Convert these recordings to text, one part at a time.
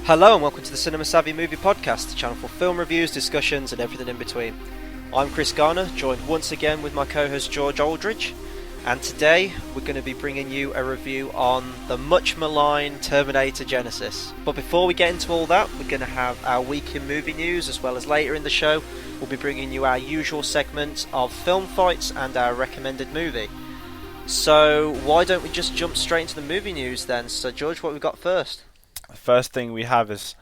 Hello and welcome to the Cinema Savvy Movie Podcast, the channel for film reviews, discussions and everything in between. I'm Chris Garner, joined once again with my co-host George Aldridge, and today we're going to be bringing you a review on the much maligned Terminator Genisys. But before we get into all that, we're going to have our week in movie news, as well as later in the show we'll be bringing you our usual segments of film fights and our recommended movie. So why don't we just jump straight into the movie news then? So George, what have we got first? The first thing we have is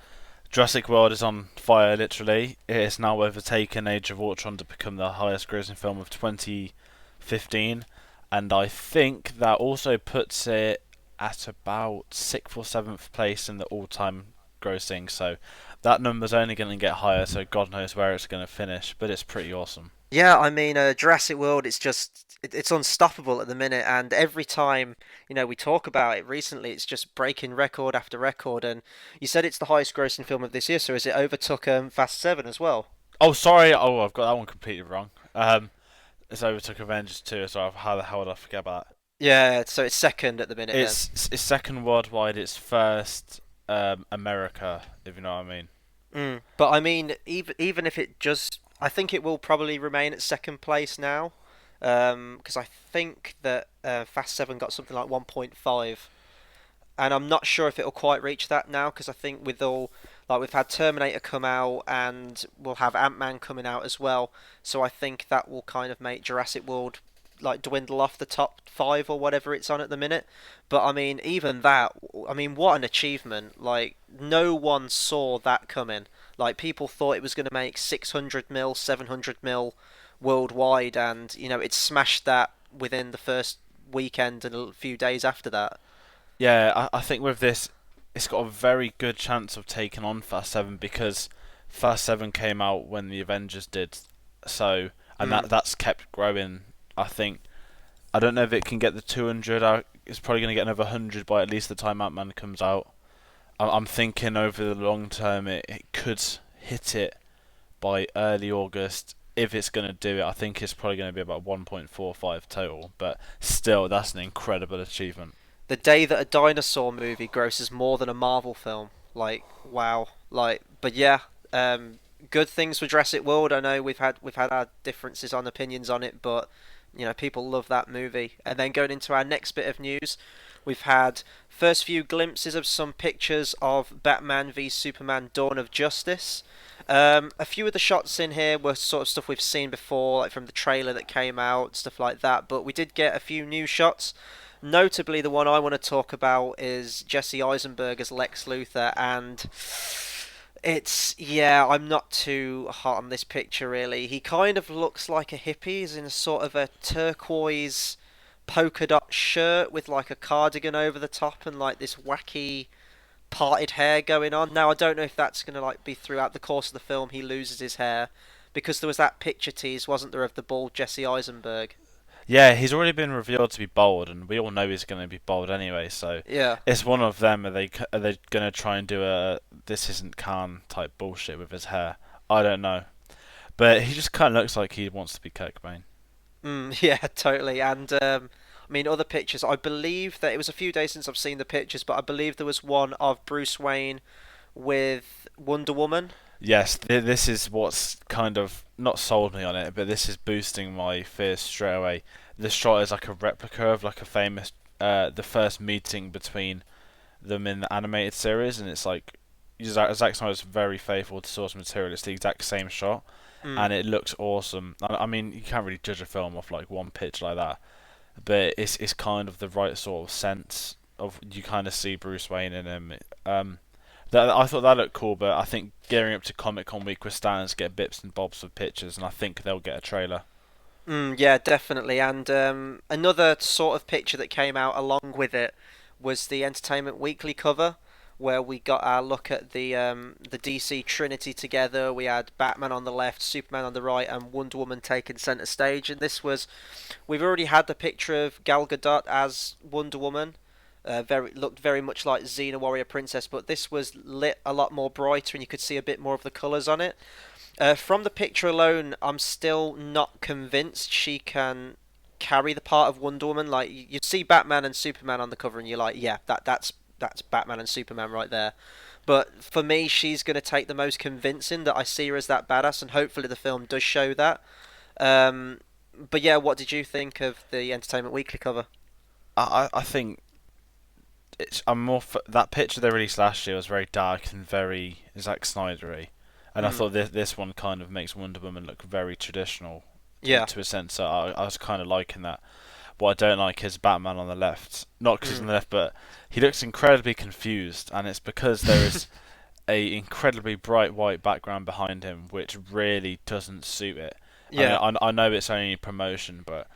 Jurassic World is on fire, literally. It has now overtaken Age of Ultron to become the highest grossing film of 2015. And I think that also puts it at about 6th or 7th place in the all-time grossing. So that number's only going to get higher, so God knows where it's going to finish. But it's pretty awesome. Yeah, I mean, Jurassic World, it's unstoppable at the minute, and every time, we talk about it recently, it's just breaking record after record, and you said it's the highest grossing film of this year, so has it overtook Fast 7 as well? Oh, sorry. Oh, I've got that one completely wrong. It's overtook Avengers 2, so how the hell did I forget about that? Yeah, so it's second at the minute then. It's second worldwide. It's first America, if you know what I mean. But I mean, even if it just, I think it will probably remain at second place now, because I think that Fast 7 got something like 1.5. And I'm not sure if it'll quite reach that now because I think with all like we've had Terminator come out and we'll have Ant-Man coming out as well, so I think that will kind of make Jurassic World like dwindle off the top five or whatever it's on at the minute. But I mean, even that, I mean, what an achievement! Like no one saw that coming. Like people thought it was going to make 600 mil, 700 mil worldwide, and it smashed that within the first weekend and a few days after that. Yeah, I think with this, it's got a very good chance of taking on Fast 7 because Fast 7 came out when the Avengers did, so and that's kept growing. I think I don't know if it can get the 200. It's probably going to get another 100 by at least the time Ant-Man comes out. I'm thinking over the long term it could hit it by early August. If it's going to do it, I think it's probably going to be about 1.45 total, but still, that's an incredible achievement. The day that a dinosaur movie grosses more than a Marvel film. Like, wow. Like, but yeah, good things for Jurassic World. I know we've had our differences on opinions on it, but people love that movie. And then going into our next bit of news, we've had first few glimpses of some pictures of Batman v Superman: Dawn of Justice. A few of the shots in here were sort of stuff we've seen before, like from the trailer that came out, stuff like that. But we did get a few new shots. Notably, the one I want to talk about is Jesse Eisenberg as Lex Luthor, and yeah, I'm not too hot on this picture really. He kind of looks like a hippie. He's in a sort of a turquoise polka dot shirt with like a cardigan over the top and like this wacky parted hair going on. Now I don't know if that's gonna like be throughout the course of the film he loses his hair because there was that picture tease, wasn't there, of the bald Jesse Eisenberg? Yeah, he's already been revealed to be bald, and we all know he's going to be bald anyway. So Yeah. it's one of them. Are they going to try and do a this isn't Khan type bullshit with his hair? I don't know, but he just kind of looks like he wants to be Kurt Cobain. Yeah, totally. And I mean, other pictures. I believe that it was a few days since I've seen the pictures, but I believe there was one of Bruce Wayne with Wonder Woman. Yes, this is what's kind of not sold me on it, but this is boosting my fears straight away. The shot is like a replica of like a famous, the first meeting between them in the animated series, and it's like Zack Snyder's very faithful to source material. It's the exact same shot, Mm. and it looks awesome. I mean, you can't really judge a film off like one pitch like that, but it's kind of the right sort of sense of you kind of see Bruce Wayne in him. I thought that looked cool, but I think gearing up to Comic Con week with stands get bits and bobs of pictures, and I think they'll get a trailer. Yeah, definitely. And another sort of picture that came out along with it was the Entertainment Weekly cover, where we got our look at the DC Trinity together. We had Batman on the left, Superman on the right, and Wonder Woman taking centre stage. And we've already had the picture of Gal Gadot as Wonder Woman. Looked very much like Xena Warrior Princess, but this was lit a lot more brighter, and you could see a bit more of the colours on it. From the picture alone, I'm still not convinced she can carry the part of Wonder Woman. Like you see Batman and Superman on the cover, and you're like, yeah, that's that's Batman and Superman right there. But for me, she's going to take the most convincing, that I see her as that badass, and hopefully the film does show that. Um, but yeah, what did you think of the Entertainment Weekly cover? I think I'm more that picture they released last year was very dark and very Zack Snydery, and I Mm, thought this one kind of makes Wonder Woman look very traditional yeah. to a sense. So I was kind of liking that. What I don't like is Batman on the left. Not because he's Mm, on the left, but he looks incredibly confused, and it's because there is a incredibly bright white background behind him, which really doesn't suit it. I mean, yeah. I know it's only promotion, but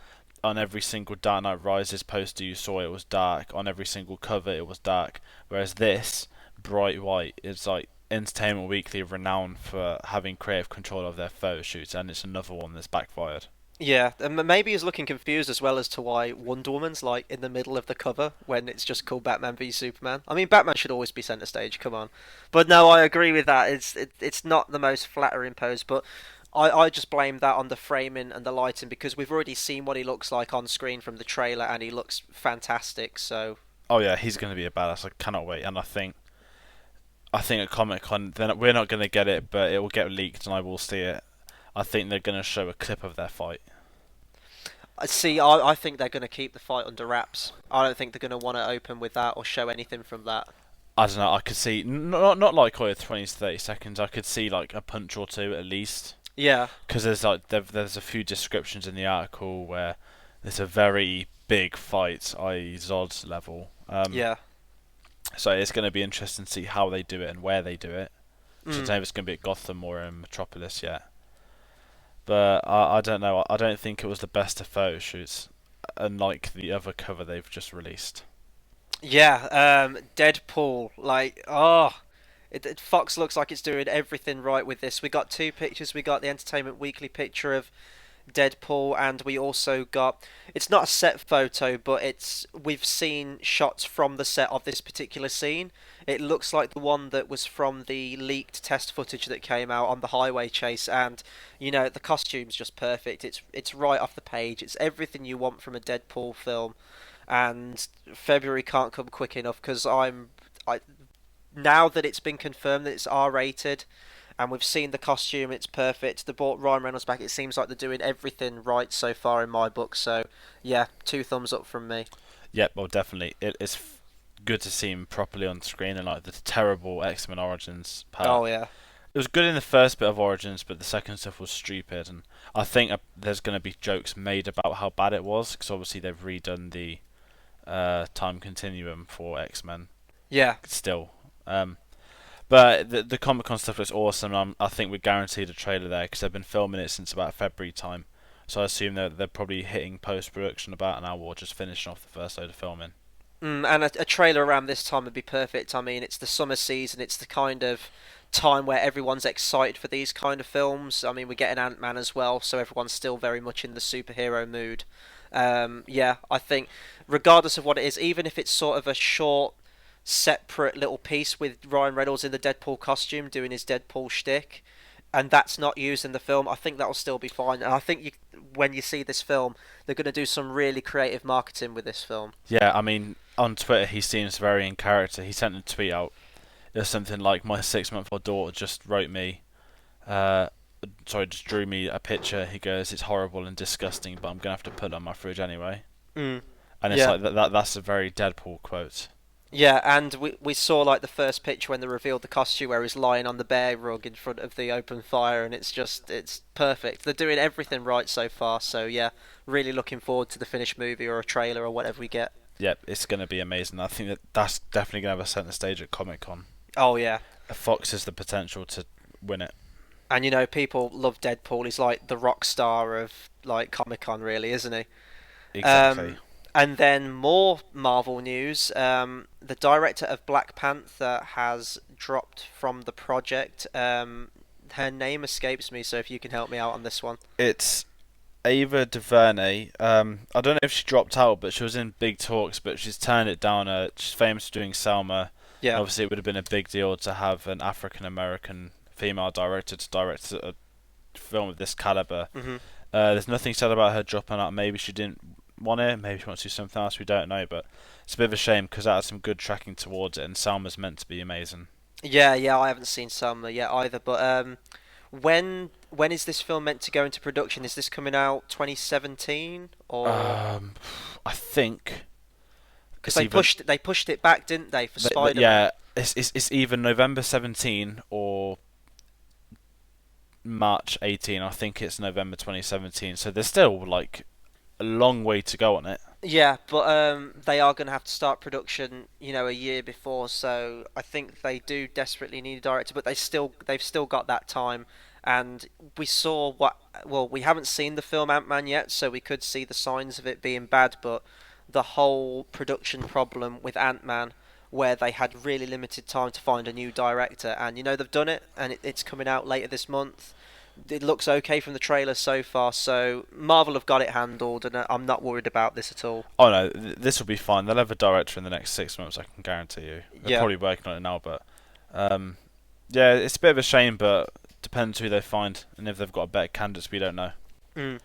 on every single Dark Knight Rises poster you saw, it was dark. On every single cover, it was dark. Whereas this bright white is like Entertainment Weekly, renowned for having creative control of their photo shoots, and it's another one that's backfired. Yeah, and maybe he's looking confused as well as to why Wonder Woman's like in the middle of the cover when it's just called Batman v Superman. I mean, Batman should always be centre stage. Come on, but no, I agree with that. It's not the most flattering pose, but I just blame that on the framing and the lighting because we've already seen what he looks like on screen from the trailer, and he looks fantastic. So Oh yeah, he's going to be a badass. I cannot wait, and I think at Comic Con, then we're not going to get it, but it will get leaked, and I will see it. I think they're going to show a clip of their fight. I see. I think they're going to keep the fight under wraps. I don't think they're going to want to open with that or show anything from that. I don't know. I could see not like 20 to 30 seconds. I could see like a punch or two at least, Yeah, because there's a few descriptions in the article where there's a very big fight, i.e. Zod level. yeah. So it's going to be interesting to see how they do it and where they do it. So I don't Mm. know if it's going to be at Gotham or in Metropolis yet. But I don't know. I don't think it was the best of photo shoots, unlike the other cover they've just released. Yeah, Deadpool, like, Fox looks like it's doing everything right with this. We got two pictures. We got the Entertainment Weekly picture of Deadpool, and we also got. It's not a set photo, but we've seen shots from the set of this particular scene. It looks like the one that was from the leaked test footage that came out on the highway chase, and the costume's just perfect. It's right off the page. It's everything you want from a Deadpool film, and February can't come quick enough because I now that it's been confirmed that it's R rated and we've seen the costume, it's perfect. They brought Ryan Reynolds back. It seems like they're doing everything right so far in my book. So yeah, two thumbs up from me. Yep, well, definitely. It's good to see him properly on screen, and like the terrible X-Men Origins part. Oh yeah, It was good in the first bit of Origins, but the second stuff was stupid, and I think there's going to be jokes made about how bad it was, because obviously they've redone the time continuum for X-Men yeah, still. But the Comic Con stuff looks awesome. I think we're guaranteed a trailer there because they've been filming it since about February time. So I assume they're probably hitting post production about now or just finishing off the first load of filming. and a trailer around this time would be perfect. I mean, it's the summer season. It's the kind of time where everyone's excited for these kind of films. I mean, we're getting Ant-Man as well, so everyone's still very much in the superhero mood. Yeah, I think regardless of what it is, even if it's sort of a short separate little piece with Ryan Reynolds in the Deadpool costume doing his Deadpool shtick, and that's not used in the film, I think that'll still be fine. And I think when you see this film, they're going to do some really creative marketing with this film. Yeah, I mean, on Twitter he seems very in character. He sent a tweet out. There's something like, my 6-month-old daughter just wrote me, uh, just drew me a picture. He goes, it's horrible and disgusting, but I'm gonna have to put it on my fridge anyway. Mm. And it's Yeah. like that's a very Deadpool quote. Yeah, and we saw like the first picture when they revealed the costume where he's lying on the bear rug in front of the open fire, and it's perfect. They're doing everything right so far, so yeah, really looking forward to the finished movie or a trailer or whatever we get. Yep, it's gonna be amazing. I think that's definitely gonna have a centre stage at Comic Con. Oh yeah, Fox has the potential to win it. and people love Deadpool. He's like the rock star of like Comic Con, really, isn't he? Exactly. Um, and then more Marvel news. The director of Black Panther has dropped from the project. Her name escapes me, so if you can help me out on this one. It's Ava DuVernay. I don't know if she dropped out, but she was in big talks, but she's turned it down. She's famous for doing Selma. Yeah. Obviously, it would have been a big deal to have an African American female director to direct a film of this caliber. Mhm. There's nothing said about her dropping out. Maybe she didn't want it. Maybe she wants to do something else. We don't know, but it's a bit of a shame because that had some good tracking towards it, and Salma's meant to be amazing. Yeah, yeah, I haven't seen Summer yet either. But when is this film meant to go into production? Is this coming out 2017 or Um, I think because it's even they pushed it back, didn't they, for Spider-Man? yeah, it's either November 17 or March 18. I think it's November 2017. So there's still like a long way to go on it. Yeah, but they are going to have to start production, a year before. So I think they do desperately need a director, but they've still got that time. And we saw what, well, we haven't seen the film Ant-Man yet, so we could see the signs of it being bad. But the whole production problem with Ant-Man, where they had really limited time to find a new director, and they've done it, and it's coming out later this month. It looks okay from the trailer so far, so Marvel have got it handled, and I'm not worried about this at all. Oh no, this will be fine. They'll have a director in the next 6 months. I can guarantee you. They're Yeah. probably working on it now, but um, yeah, it's a bit of a shame, but depends who they find and if they've got better candidates. We don't know. Mm.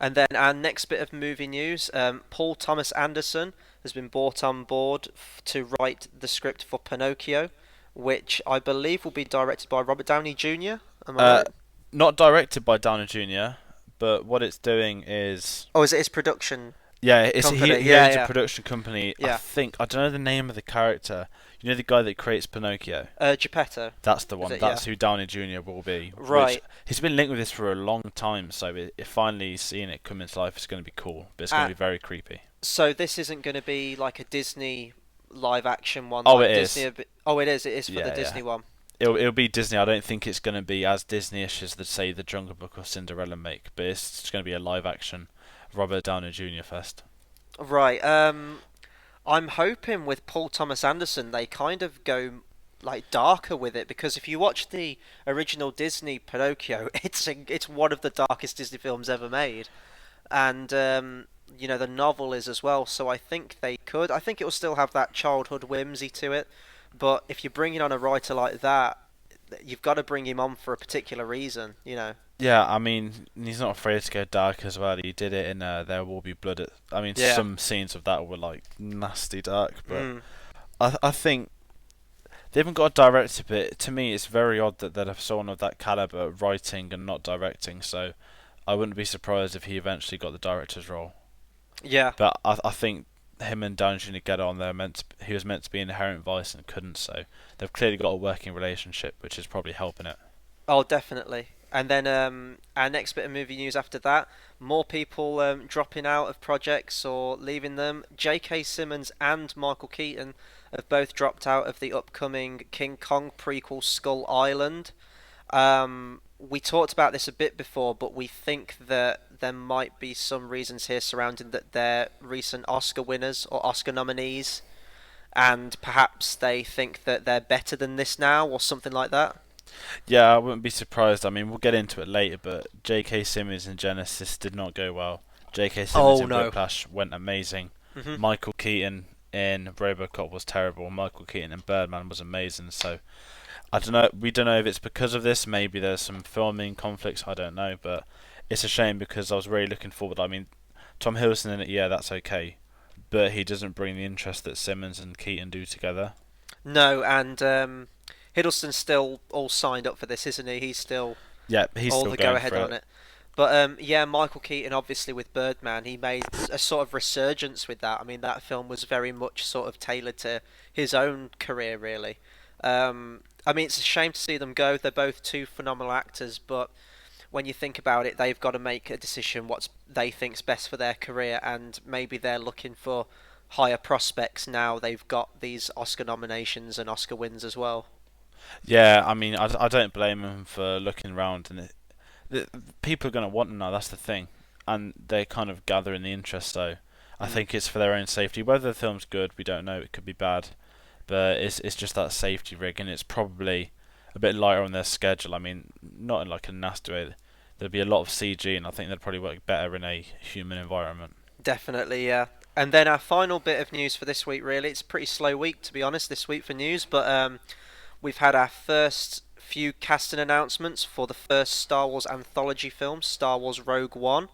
And then our next bit of movie news: Paul Thomas Anderson has been brought on board to write the script for Pinocchio, which I believe will be directed by Robert Downey Jr. Am I Uh, right? Not directed by Downey Jr., but what it's doing is Oh, is it his production yeah, it's company? he Yeah, owns a yeah, production company. I yeah. think I don't know the name of the character. You know the guy that creates Pinocchio. Geppetto, That's the is one. it? Yeah. That's who Downey Jr. will be. Which Right. he's been linked with this for a long time. So if finally seeing it come into life, it's going to be cool. But it's going Uh, to be very creepy. so this isn't going to be like a Disney live action one, Oh, it like Disney. is. Oh, it is. It is for the Yeah, yeah. Disney one. It'll be Disney. I don't think it's going to be as Disney-ish as the Jungle Book or Cinderella make, but it's going to be a live action Robert Downey Jr. first. Right. I'm hoping with Paul Thomas Anderson they kind of go like darker with it, because if you watch the original Disney Pinocchio, it's one of the darkest Disney films ever made, and the novel is as well. So I think they could. I think it will still have that childhood whimsy to it, but if you're bringing on a writer like that, you've got to bring him on for a particular reason. Yeah, I mean he's not afraid to go dark as well. He did it in There Will Be Blood. I mean Yeah. some scenes of that were like nasty dark, but Mm. I think they haven't got a director. But to me, it's very odd that they'd have someone of that caliber writing and not directing. So I wouldn't be surprised if he eventually got the director's role. Yeah. But I think him and Downey Jr. get on. He was meant to be Inherent Vice and couldn't. So they've clearly got a working relationship, which is probably helping it. Oh, definitely. And then our next bit of movie news after that, more people dropping out of projects or leaving them. J.K. Simmons and Michael Keaton have both dropped out of the upcoming King Kong prequel Skull Island. We talked about this a bit before, but we think that there might be some reasons here surrounding that they're recent Oscar winners or Oscar nominees, and perhaps they think that they're better than this now or something like that. Yeah, I wouldn't be surprised. I mean, we'll get into it later, but J.K. Simmons in Genesis did not go well. J.K. Simmons Oh in no. Whiplash went amazing. Hmm. Michael Keaton in RoboCop was terrible. Michael Keaton in Birdman was amazing. So I don't know. We don't know if it's because of this. Maybe there's some filming conflicts. I don't know, but it's a shame because I was really looking forward. I mean, Tom Hiddleston in it, yeah, that's okay, but he doesn't bring the interest that Simmons and Keaton do together. No, and Hiddleston's still all signed up for this, isn't he? He's still Yeah, he's all still the go going ahead for on it. it. But yeah, Michael Keaton obviously with Birdman, he made a sort of resurgence with that. I mean, that film was very much sort of tailored to his own career, really. I mean, it's a shame to see them go. They're both two phenomenal actors, but when you think about it, they've got to make a decision what they think's best for their career, and maybe they're looking for higher prospects now. They've got these Oscar nominations and Oscar wins as well. Yeah, I mean, I don't blame him for looking around, and the, people are going to want them now. That's the thing, and they're kind of gathering the interest. So I Mm. think it's for their own safety. Whether the film's good, we don't know. It could be bad, but it's just that safety rig, and it's probably a bit lighter on their schedule. I mean, not in like a nasty way. There'd be a lot of CG, and I think they'd probably work better in a human environment. Definitely, yeah. And then our final bit of news for this week, really, it's a pretty slow week to be honest this week for news, but we've had our first few casting announcements for the first Star Wars anthology film, Star Wars Rogue One.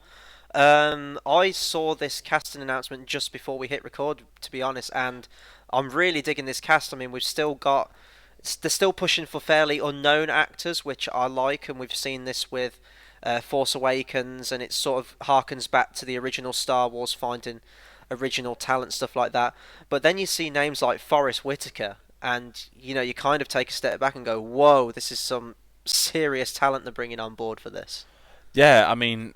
I saw this casting announcement just before we hit record, to be honest, and I'm really digging this cast. I mean, we've still got, they're still pushing for fairly unknown actors, which I like, and we've seen this with Force Awakens, and it sort of harkens back to the original Star Wars, finding original talent, stuff like that. But then you see names like Forrest Whitaker, and you kind of take a step back and go, "Whoa, this is some serious talent they're bringing on board for this." Yeah, I mean,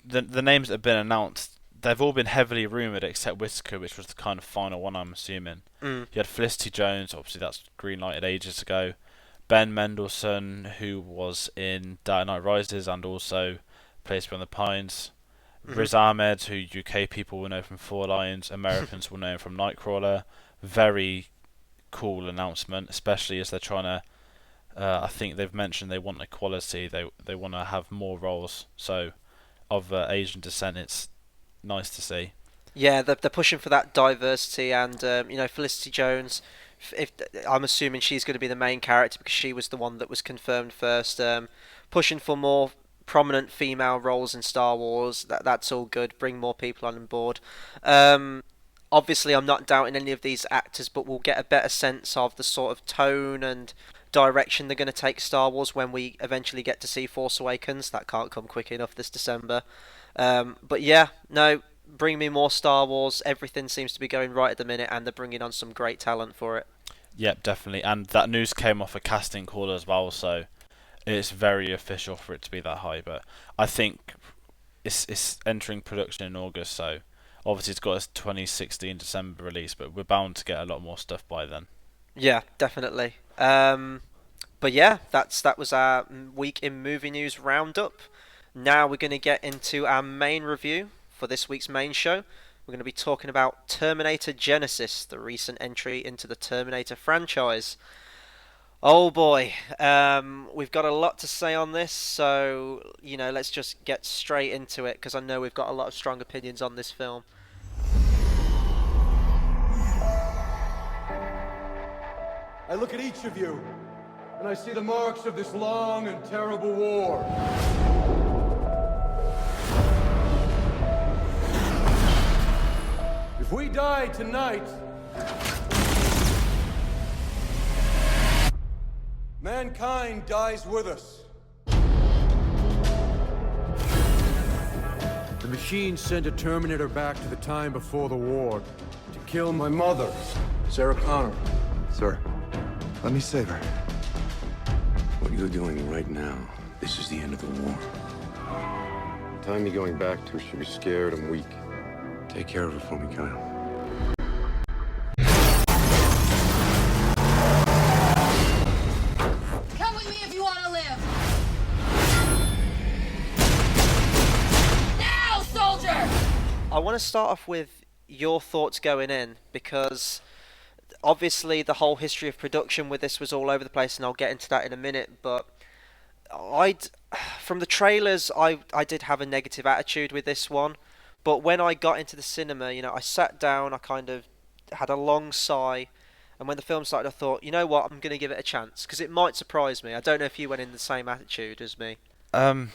the names that have been announced, they've all been heavily rumoured except Whitaker, which was the kind of final one, I'm assuming. Mm. You had Felicity Jones, obviously that's green lighted ages ago. Ben Mendelsohn, who was in Dark Knight Rises and also Place Beyond the Pines. Hmm. Riz Ahmed, who UK people will know from Four Lions, Americans will know him from Nightcrawler. Very cool announcement, especially as they're trying to. I think they've mentioned they want equality. They want to have more roles. So of Asian descent, it's nice to see. Yeah, they're pushing for that diversity, and Felicity Jones. If I'm assuming she's going to be the main character because she was the one that was confirmed first. Pushing for more prominent female roles in Star Wars. That's all good. Bring more people on board. Um, Obviously, I'm not doubting any of these actors, but we'll get a better sense of the sort of tone and direction they're going to take Star Wars when we eventually get to see Force Awakens. That can't come quick enough this December. But yeah, no, bring me more Star Wars. Everything seems to be going right at the minute, and they're bringing on some great talent for it. Yep, definitely. And that news came off a casting call as well, so it's very official for it to be that high. But I think it's entering production in August, so obviously it's got its 2016 December release, but we're bound to get a lot more stuff by then. Yeah, definitely. But yeah, that was our week in movie news roundup. Now we're going to get into our main review for this week's main show. We're going to be talking about Terminator Genisys, the recent entry into the Terminator franchise. Oh boy, we've got a lot to say on this, so let's just get straight into it because I know we've got a lot of strong opinions on this film. I look at each of you, and I see the marks of this long and terrible war. If we die tonight, mankind dies with us. The machine sent a Terminator back to the time before the war to kill my mother, Sarah Connor. Sir, let me save her. What you're doing right now, this is the end of the war. The time you're going back to, she'll be scared and weak. Take care of her for me, Kyle. Come with me if you want to live! Now, soldier! I want to start off with your thoughts going in because obviously the whole history of production with this was all over the place, and I'll get into that in a minute. But I'd from the trailers, I did have a negative attitude with this one, but when I got into the cinema, I sat down, I kind of had a long sigh, and when the film started, I thought, you know what, I'm going to give it a chance because it might surprise me. I don't know if you went in the same attitude as me. Um,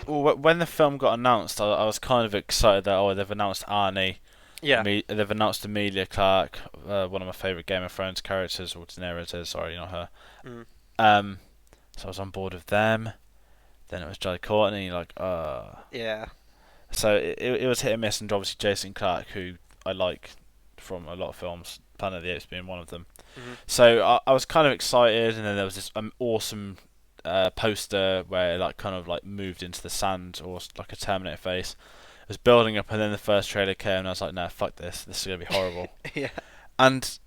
well, when the film got announced, I was kind of excited that they've announced Arnie. Yeah. They've announced Emilia Clarke, one of my favourite Game of Thrones characters, or Daenerys is, sorry, not her. Mm. So I was on board with them. Then it was Jai Courtney, like, Yeah. So it was hit and miss, and obviously Jason Clarke, who I like from a lot of films, Planet of the Apes being one of them. Mm-hmm. So I was kind of excited, and then there was this awesome poster where it kind of moved into the sand, or like a Terminator face. It was building up, and then the first trailer came, and I was like, no, fuck this. This is going to be horrible. Yeah. And,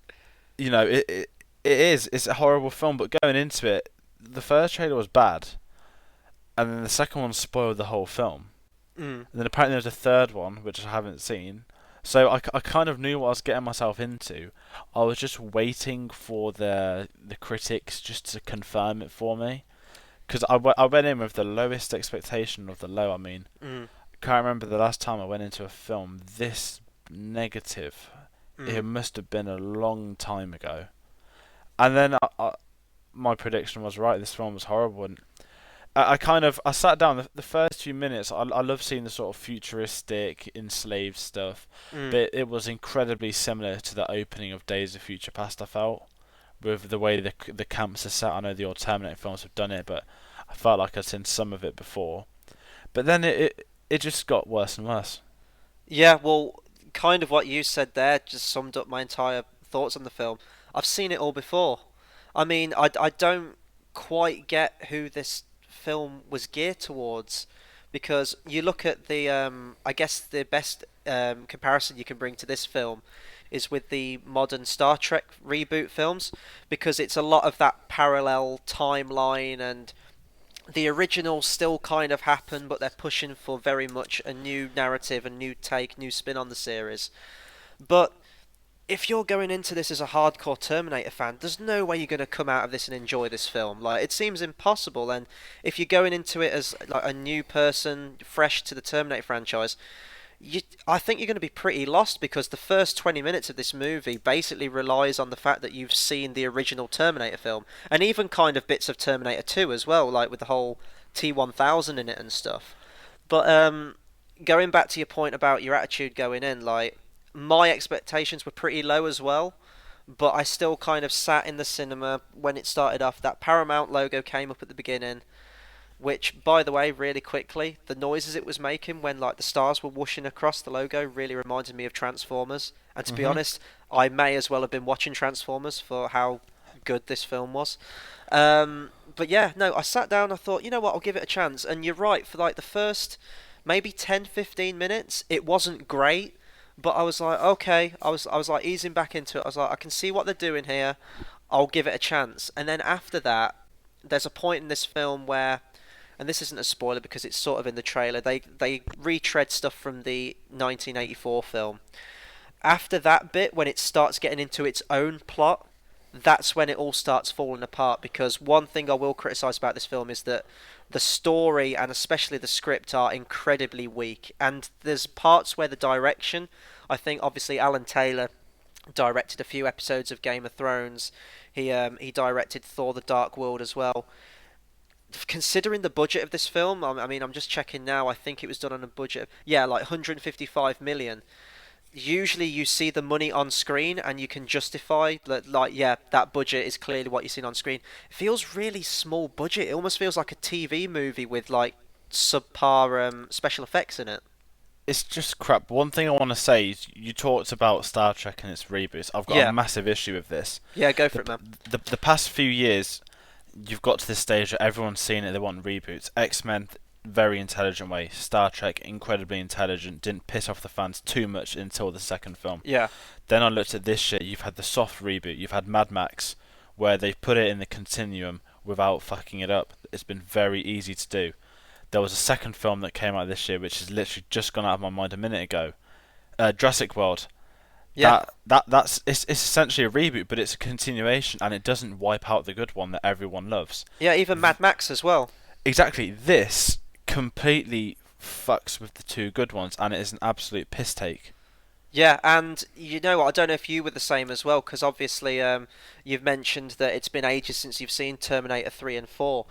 it's a horrible film, but going into it, the first trailer was bad, and then the second one spoiled the whole film. Mm. And then apparently there was a third one, which I haven't seen. So I kind of knew what I was getting myself into. I was just waiting for the critics just to confirm it for me. Because I went in with the lowest expectation of the low, I mean. Mm. I can't remember the last time I went into a film this negative. Mm. It must have been a long time ago. And then my prediction was right, this film was horrible. And I sat down the first few minutes. I love seeing the sort of futuristic enslaved stuff, Mm. but it was incredibly similar to the opening of Days of Future Past. I felt with the way the camps are set. I know the old Terminator films have done it, but I felt like I'd seen some of it before. But then it just got worse and worse. Yeah, well, kind of what you said there just summed up my entire thoughts on the film. I've seen it all before. I mean, I don't quite get who this film was geared towards, because you look at the I guess the best comparison you can bring to this film is with the modern Star Trek reboot films, because it's a lot of that parallel timeline, and the original still kind of happened, but they're pushing for very much a new narrative, a new take, new spin on the series. But if you're going into this as a hardcore Terminator fan, there's no way you're going to come out of this and enjoy this film. Like, it seems impossible. And if you're going into it as like a new person, fresh to the Terminator franchise, I think you're going to be pretty lost, because the first 20 minutes of this movie basically relies on the fact that you've seen the original Terminator film, and even kind of bits of Terminator 2 as well, like with the whole T-1000 in it and stuff. But going back to your point about your attitude going in, like, my expectations were pretty low as well, but I still kind of sat in the cinema when it started off. That Paramount logo came up at the beginning, which, by the way, really quickly, the noises it was making when like the stars were whooshing across the logo really reminded me of Transformers. And to be honest, I may as well have been watching Transformers for how good this film was. But yeah, no, I sat down, I thought, you know what, I'll give it a chance. And you're right, for like the first maybe 10-15 minutes, it wasn't great, but I was like, okay, I was like easing back into it. I was like, I can see what they're doing here. I'll give it a chance. And then after that, there's a point in this film where, and this isn't a spoiler because it's sort of in the trailer, they retread stuff from the 1984 film. After that bit, when it starts getting into its own plot, that's when it all starts falling apart. Because one thing I will criticise about this film is that the story, and especially the script, are incredibly weak. And there's parts where the direction, I think obviously Alan Taylor directed a few episodes of Game of Thrones. He directed Thor: The Dark World as well. Considering the budget of this film, I mean, I'm just checking now. I think it was done on a budget of, yeah, like 155 million. Usually, you see the money on screen, and you can justify that, like, yeah, that budget is clearly what you've seen on screen. It feels really small budget. It almost feels like a TV movie with like subpar special effects in it. It's just crap. One thing I want to say is you talked about Star Trek and its reboots. I've got Yeah, a massive issue with this. yeah, go for The, it, man. the past few years, you've got to this stage that everyone's seen it. They want reboots. X-Men, very intelligent way. Star Trek, incredibly intelligent. Didn't piss off the fans too much until the second film. Yeah, Then I looked at this shit. You've had the soft reboot. You've had Mad Max, where they've put it in the continuum without fucking it up. It's been very easy to do. There was a second film that came out this year, which has literally just gone out of my mind a minute ago. Jurassic World. yeah, That's it's essentially a reboot, but it's a continuation, and it doesn't wipe out the good one that everyone loves. yeah. Even Mad Max as well. Exactly. This completely fucks with the two good ones, and it is an absolute piss take. Yeah, and you know what? I don't know if you were the same as well, because obviously you've mentioned that it's been ages since you've seen Terminator 3 and 4.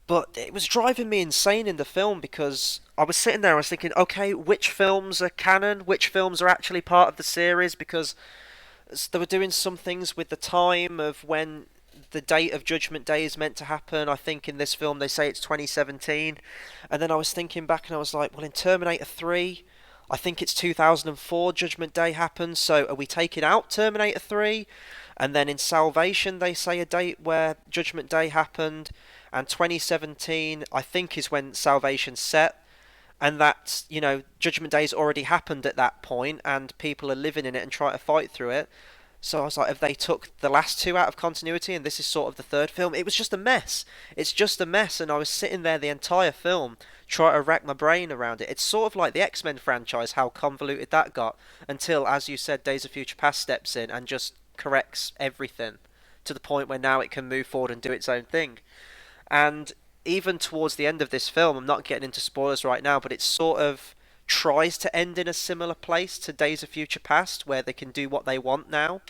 But it was driving me insane in the film, because I was sitting there, I was thinking, okay, which films are canon? Which films are actually part of the series? Because they were doing some things with the time of when the date of Judgment Day is meant to happen. I think in this film they say it's 2017. And then I was thinking back and I was like, well, in Terminator 3, I think it's 2004 Judgment Day happens. So are we taking out Terminator 3? And then in Salvation they say a date where Judgment Day happened. And 2017, I think, is when Salvation's set. And that's, you know, Judgment Day's already happened at that point, and people are living in it and trying to fight through it. So I was like, have they took the last two out of continuity, and this is sort of the third film? It was just a mess. It's just a mess, and I was sitting there the entire film trying to rack my brain around it. It's sort of like the X-Men franchise, how convoluted that got, until, as you said, Days of Future Past steps in and just corrects everything to the point where now it can move forward and do its own thing. And even towards the end of this film, I'm not getting into spoilers right now, but it sort of tries to end in a similar place to Days of Future Past, where they can do what they want now.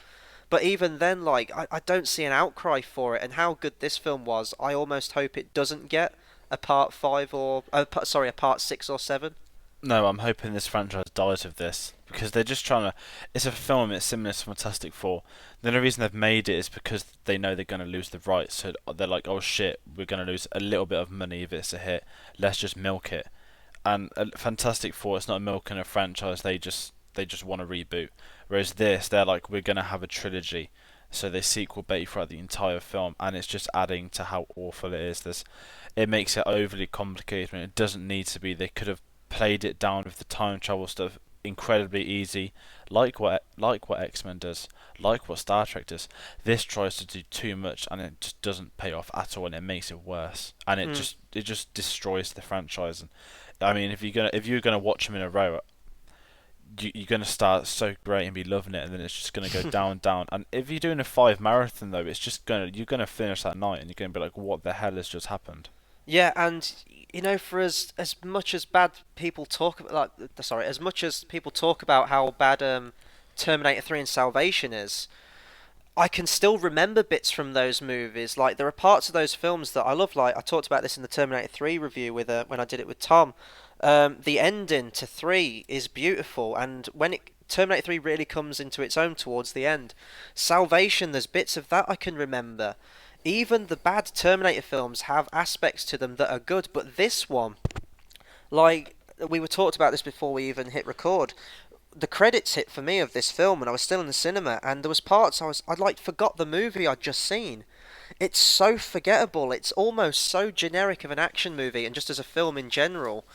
But even then, like, I don't see an outcry for it, and how good this film was, I almost hope it doesn't get a part 5 or a part 6 or 7. No, I'm hoping this franchise dies with this because they're just trying to. It's a film. It's similar to Fantastic Four. The only reason they've made it is because they know they're going to lose the rights. So they're like, "Oh shit, we're going to lose a little bit of money if it's a hit. Let's just milk it." And Fantastic Four, it's not milking a franchise. They just want to reboot. Whereas this, they're like, we're going to have a trilogy. So they sequel bait throughout the entire film, and it's just adding to how awful it is. It makes it overly complicated when it doesn't need to be. They could have played it down with the time travel stuff incredibly easy, like what X-Men does, like what Star Trek does. This tries to do too much, and it just doesn't pay off at all, and it makes it worse, and it just destroys the franchise. And I mean, if you're gonna watch them in a row, you're gonna start so great and be loving it, and then it's just gonna go down, down. And if you're doing a 5 marathon though, you're gonna finish that night, and you're gonna be like, what the hell has just happened? Yeah, and for as much as bad people talk about, as much as people talk about how bad Terminator 3 and Salvation is, I can still remember bits from those movies. Like, there are parts of those films that I love. Like, I talked about this in the Terminator 3 review with when I did it with Tom. The ending to 3 is beautiful, and when Terminator 3 really comes into its own towards the end. Salvation, there's bits of that I can remember. Even the bad Terminator films have aspects to them that are good, but this one, like, we were talked about this before we even hit record. The credits hit for me of this film, and I was still in the cinema, and there was parts I'd like forgot the movie I'd just seen. It's so forgettable. It's almost so generic of an action movie, and just as a film in general.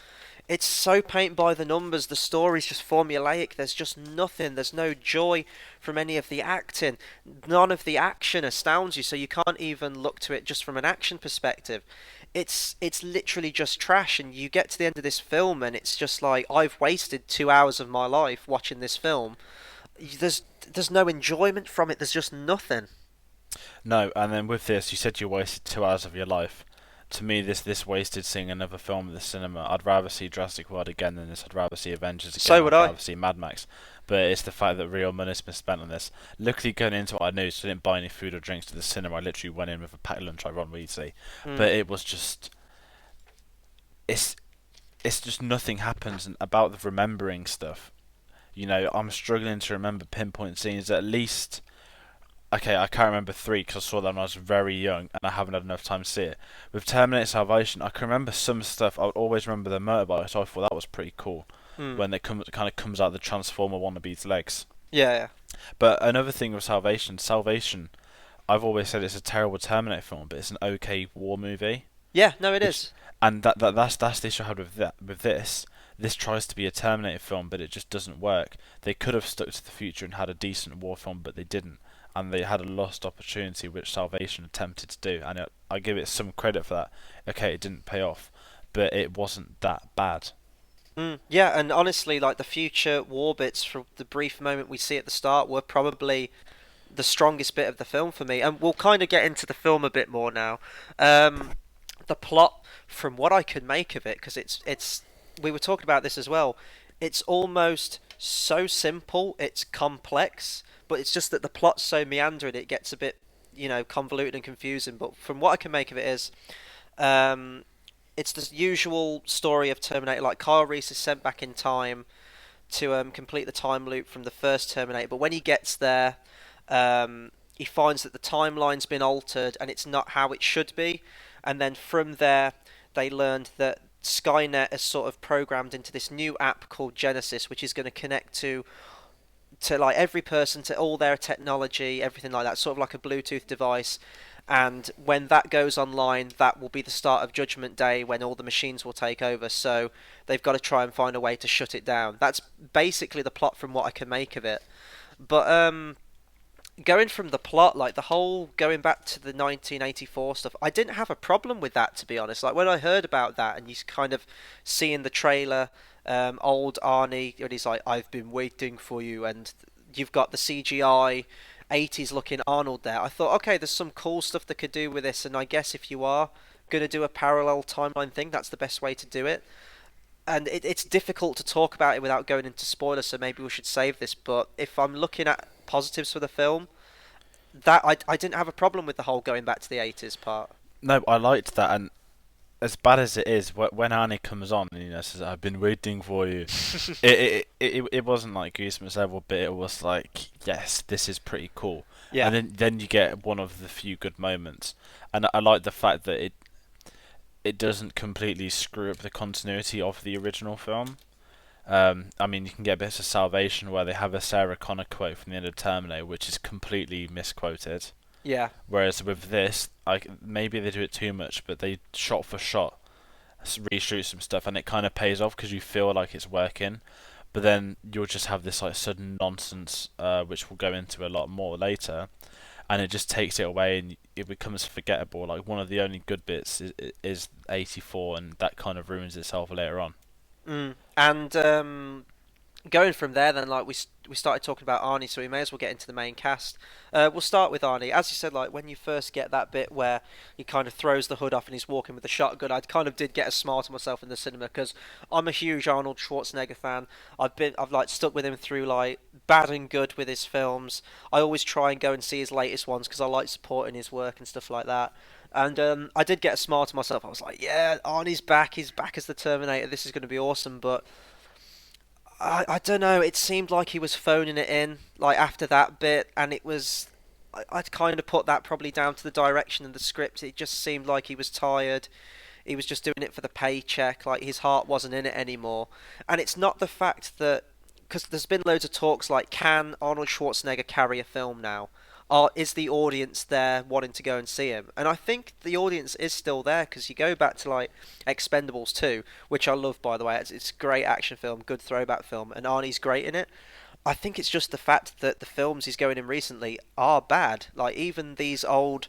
It's so paint by the numbers. The story's just formulaic. There's just nothing. There's no joy from any of the acting. None of the action astounds you, so you can't even look to it just from an action perspective. It's literally just trash, and you get to the end of this film, and it's just like, I've wasted 2 hours of my life watching this film. There's no enjoyment from it. There's just nothing. No, and then with this, you said you wasted 2 hours of your life. To me, this wasted seeing another film in the cinema. I'd rather see Jurassic World again than this. I'd rather see Avengers again. So would I. I'd rather see Mad Max. But it's the fact that real money's been spent on this. Luckily, going into it, I knew, so I didn't buy any food or drinks to the cinema. I literally went in with a packed lunch like Ron Weasley. But it was just... It's just nothing happens. And about the remembering stuff, I'm struggling to remember pinpoint scenes. At least... Okay, I can't remember 3 because I saw that when I was very young and I haven't had enough time to see it. With Terminator Salvation, I can remember some stuff. I would always remember the motorbike, so I thought that was pretty cool. When it kind of comes out the Transformer wannabe's legs. Yeah. But another thing with Salvation, I've always said it's a terrible Terminator film, but it's an okay war movie. Yeah, no, it is. And that's the issue I had with this. This tries to be a Terminator film, but it just doesn't work. They could have stuck to the future and had a decent war film, but they didn't. And they had a lost opportunity, which Salvation attempted to do, and I give it some credit for that. Okay, it didn't pay off, but it wasn't that bad. Yeah, and honestly, like, the future war bits from the brief moment we see at the start were probably the strongest bit of the film for me, and we'll kind of get into the film a bit more now. The plot, from what I could make of it, because it's we were talking about this as well, it's almost so simple, it's complex, but it's just that the plot's so meandering, it gets a bit, convoluted and confusing. But from what I can make of it is, it's the usual story of Terminator. Like, Kyle Reese is sent back in time to complete the time loop from the first Terminator. But when he gets there, he finds that the timeline's been altered and it's not how it should be. And then from there, they learned that Skynet is sort of programmed into this new app called Genisys, which is going to connect to like every person, to all their technology, everything like that, sort of like a Bluetooth device. And when that goes online, that will be the start of Judgment Day, when all the machines will take over. So they've got to try and find a way to shut it down. That's basically the plot from what I can make of it. But going from the plot, like the whole going back to the 1984 stuff, I didn't have a problem with that, to be honest. Like, when I heard about that and you kind of see in the trailer old Arnie, and he's like, "I've been waiting for you," and you've got the CGI 80s looking Arnold there, I thought, okay, there's some cool stuff they could do with this, and I guess if you are going to do a parallel timeline thing, that's the best way to do it. And it's difficult to talk about it without going into spoilers, so maybe we should save this. But if I'm looking at positives for the film, that I didn't have a problem with the whole going back to the 80s part. No, I liked that, and as bad as it is, when Arnie comes on and says, "I've been waiting for you," it wasn't like Goosebumps level, but it was like, yes, this is pretty cool. Yeah. And then you get one of the few good moments, and I like the fact that it doesn't completely screw up the continuity of the original film. I mean, you can get bits of Salvation where they have a Sarah Connor quote from the end of Terminator, which is completely misquoted. Yeah. Whereas with this, maybe they do it too much, but they shot for shot reshoot some stuff, and it kind of pays off because you feel like it's working. But then you'll just have this like sudden nonsense, which we'll go into a lot more later, and it just takes it away, and it becomes forgettable. Like one of the only good bits is 84, and that kind of ruins itself later on. And going from there, then like we started talking about Arnie, so we may as well get into the main cast. We'll start with Arnie. As you said, like when you first get that bit where he kind of throws the hood off and he's walking with the shotgun, I kind of did get a smile to myself in the cinema because I'm a huge Arnold Schwarzenegger fan. I've like stuck with him through like bad and good with his films. I always try and go and see his latest ones because I like supporting his work and stuff like that. And I did get a smile to myself. I was like, yeah, Arnie's back. He's back as the Terminator. This is going to be awesome. But I don't know. It seemed like he was phoning it in, like after that bit, and it was. I'd kind of put that probably down to the direction of the script. It just seemed like he was tired. He was just doing it for the paycheck. Like his heart wasn't in it anymore. And it's not the fact that because there's been loads of talks like, can Arnold Schwarzenegger carry a film now? Or is the audience there wanting to go and see him? And I think the audience is still there because you go back to like Expendables 2, which I love by the way. It's a great action film, good throwback film, and Arnie's great in it. I think it's just the fact that the films he's going in recently are bad. Like even these old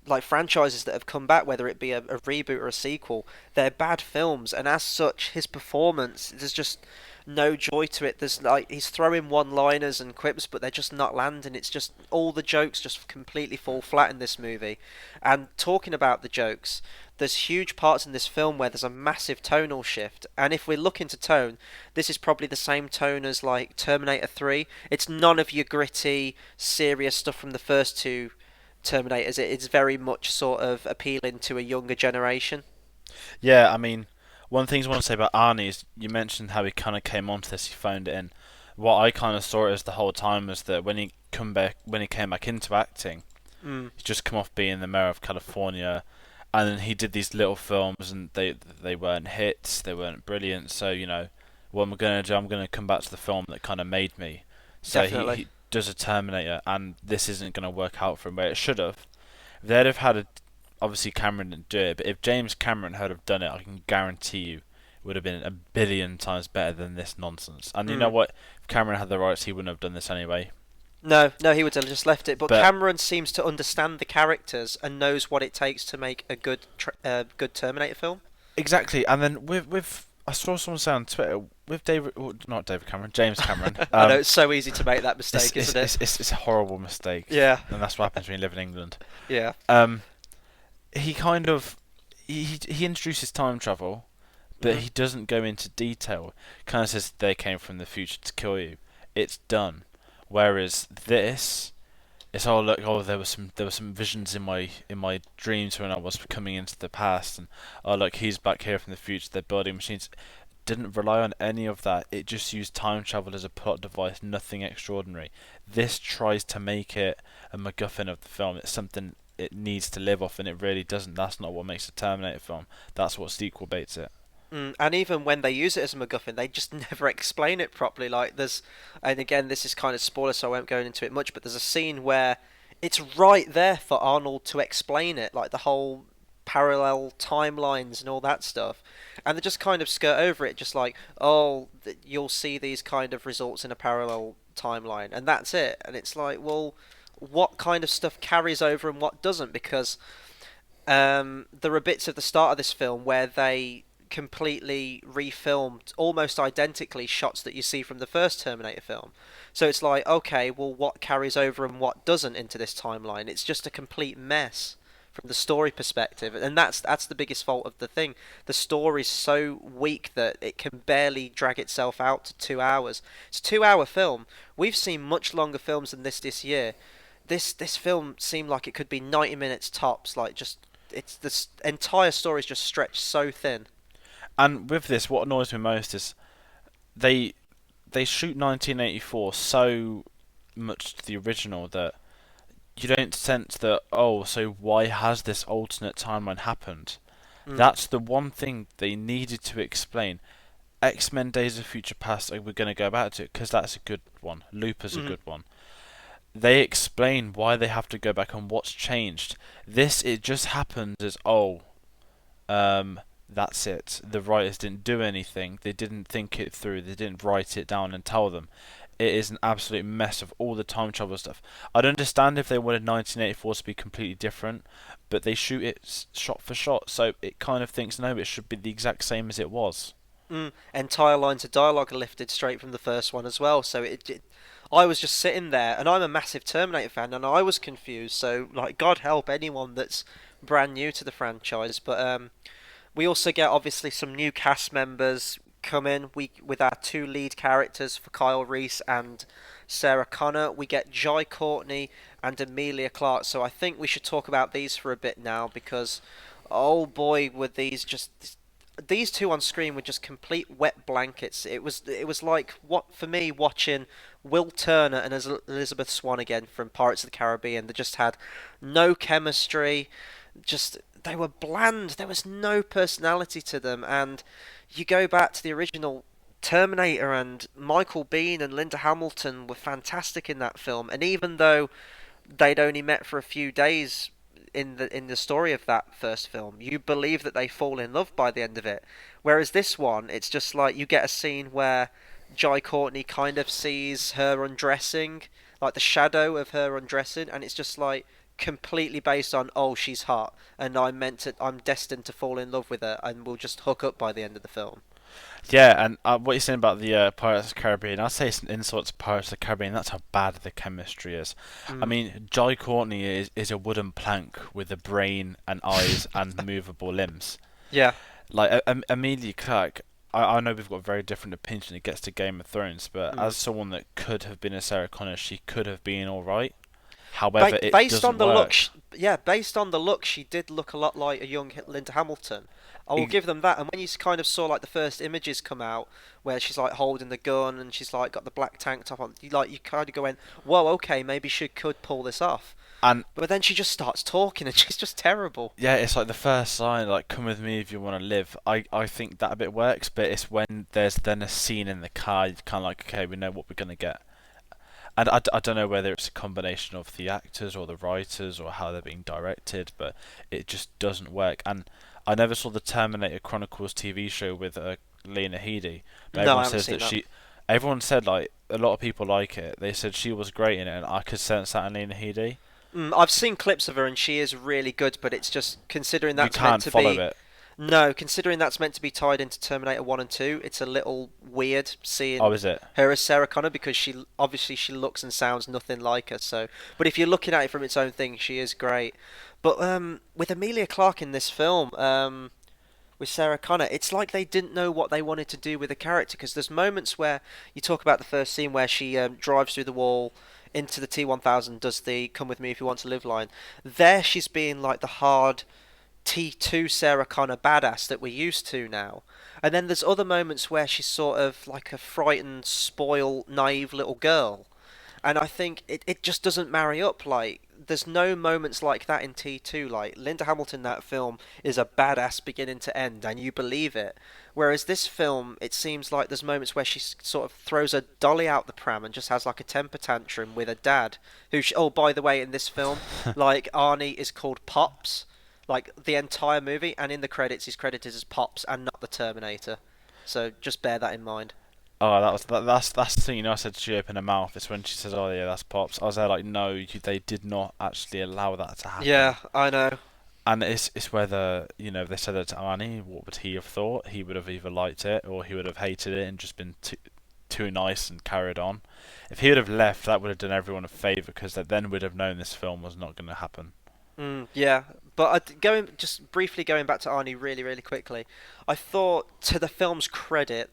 like franchises that have come back, whether it be a reboot or a sequel, they're bad films, and as such, his performance, there's just no joy to it. There's like he's throwing one-liners and quips, but they're just not landing. It's just all the jokes just completely fall flat in this movie. And talking about the jokes, there's huge parts in this film where there's a massive tonal shift, and if we look into tone, this is probably the same tone as like Terminator 3. It's none of your gritty, serious stuff from the first two Terminators. It's very much sort of appealing to a younger generation. Yeah, I mean, one thing I want to say about Arnie is you mentioned how he kind of came onto this, he phoned it in. What I kind of saw it as the whole time was that when he came back into acting, he's just come off being the mayor of California, and then he did these little films, and they weren't hits, they weren't brilliant. So what I'm gonna do, I'm gonna come back to the film that kind of made me. So Definitely. he does a Terminator, and this isn't gonna work out for him where it should have. If they'd have had obviously Cameron didn't do it, but if James Cameron had have done it, I can guarantee you it would have been a billion times better than this nonsense. And you know what? If Cameron had the rights, he wouldn't have done this anyway. No, he would have just left it. But But Cameron seems to understand the characters and knows what it takes to make a good Terminator film. exactly, and then with I saw someone say on Twitter with not David Cameron, James Cameron. I know it's so easy to make that mistake, isn't it? It's a horrible mistake. Yeah. And that's what happens when you live in England. Yeah. He kind of he introduces time travel, but he doesn't go into detail. Kind of says they came from the future to kill you. It's done. Whereas this, it's all look. Oh, there were some visions in my dreams when I was coming into the past, and oh look, he's back here from the future. They're building machines. Didn't rely on any of that. It just used time travel as a plot device. Nothing extraordinary. This tries to make it a MacGuffin of the film. It's something it needs to live off, and it really doesn't. That's not what makes a Terminator film. That's what sequel baits it. And even when they use it as a MacGuffin, they just never explain it properly. Like and again, this is kind of spoiler, so I won't go into it much. But there's a scene where it's right there for Arnold to explain it, like the whole parallel timelines and all that stuff, and they just kind of skirt over it, just like, oh, you'll see these kind of results in a parallel timeline, and that's it. And it's like, well, what kind of stuff carries over and what doesn't? Because there are bits of the start of this film where they completely refilmed almost identically shots that you see from the first Terminator film. So it's like, okay, well, what carries over and what doesn't into this timeline? It's just a complete mess from the story perspective, and that's the biggest fault of the thing. The story's so weak that it can barely drag itself out to 2 hours. It's a 2 hour film. We've seen much longer films than this year. This film seemed like it could be 90 minutes tops, like just it's entire story is just stretched so thin. And with this, what annoys me most is they they shoot 1984 so much to the original that you don't sense that, oh, so why has this alternate timeline happened? That's the one thing they needed to explain. X-Men Days of Future Past, we're going to go back to it because that's a good one. Looper's a good one. They explain why they have to go back and what's changed. This, it just happens as, that's it. The writers didn't do anything. They didn't think it through. They didn't write it down and tell them. It is an absolute mess of all the time travel stuff. I'd understand if they wanted 1984 to be completely different, but they shoot it shot for shot, so it kind of thinks, no, it should be the exact same as it was. Entire lines of dialogue are lifted straight from the first one as well. So I was just sitting there, and I'm a massive Terminator fan, and I was confused. So like, God help anyone that's brand new to the franchise. But we also get obviously some new cast members come in. With our two lead characters for Kyle Reese and Sarah Connor. We get Jai Courtney and Emilia Clarke. So I think we should talk about these for a bit now because, oh boy, were these two on screen were just complete wet blankets. It was like what for me watching Will Turner and Elizabeth Swann again from Pirates of the Caribbean. They just had no chemistry. They were bland. There was no personality to them. And you go back to the original Terminator, and Michael Biehn and Linda Hamilton were fantastic in that film. And even though they'd only met for a few days in the story of that first film, you believe that they fall in love by the end of it. Whereas this one, it's just like you get a scene where Jai Courtney kind of sees her undressing, like the shadow of her undressing, and it's just like completely based on, oh, she's hot and I'm destined to fall in love with her and we'll just hook up by the end of the film. Yeah, and what you're saying about the Pirates of the Caribbean, I'd say it's an insult to Pirates of the Caribbean. That's how bad the chemistry is. I mean, Jai Courtney is a wooden plank with a brain and eyes and movable limbs. Yeah. Like Emilia Clarke, I know we've got very different opinions when it gets to Game of Thrones, but as someone that could have been a Sarah Connor, she could have been all right. However, it based doesn't on the work. based on the look, she did look a lot like a young Linda Hamilton. I will give them that. And when you kind of saw like the first images come out, where she's like holding the gun and she's like got the black tank top on, you kind of go in, whoa, okay, maybe she could pull this off. But then she just starts talking and she's just terrible. Yeah, it's like the first line, like, come with me if you want to live. I think that a bit works, but it's when there's then a scene in the car, you're kind of like, okay, we know what we're going to get. And I don't know whether it's a combination of the actors or the writers or how they're being directed, but it just doesn't work. And I never saw the Terminator Chronicles TV show with Lena Headey. But No, I everyone haven't says seen that. everyone said, like, a lot of people like it. They said she was great in it, and I could sense that in Lena Headey. I've seen clips of her and she is really good, but it's just considering that's You can't meant to follow be. it. No, considering that's meant to be tied into Terminator 1 and 2, it's a little weird seeing Oh, is it? her as Sarah Connor because she looks and sounds nothing like her. So, but if you're looking at it from its own thing, she is great. But with Emilia Clarke in this film, with Sarah Connor, it's like they didn't know what they wanted to do with the character because there's moments where you talk about the first scene where she drives through the wall into the T-1000, does the "Come with me if you want to live" line. There, she's being like the hard T2 Sarah Connor badass that we're used to now. And then there's other moments where she's sort of like a frightened, spoiled, naive little girl. And I think it just doesn't marry up. Like, there's no moments like that in T2. Like, Linda Hamilton in that film is a badass beginning to end, and you believe it. Whereas this film, it seems like there's moments where she sort of throws a dolly out the pram and just has like a temper tantrum with her dad. Oh, by the way, in this film, like, Arnie is called Pops. Like, the entire movie, and in the credits he's credited as Pops and not the Terminator. So just bear that in mind. Oh, that's the thing. I said she opened her mouth. It's when she says, "Oh yeah, that's Pops." I was there like, no, they did not actually allow that to happen. Yeah, I know. And it's whether, if they said that to Arnie, what would he have thought? He would have either liked it or he would have hated it and just been too nice and carried on. If he would have left, that would have done everyone a favour because they then would have known this film was not going to happen. Yeah, but just briefly going back to Arnie really, really quickly, I thought, to the film's credit,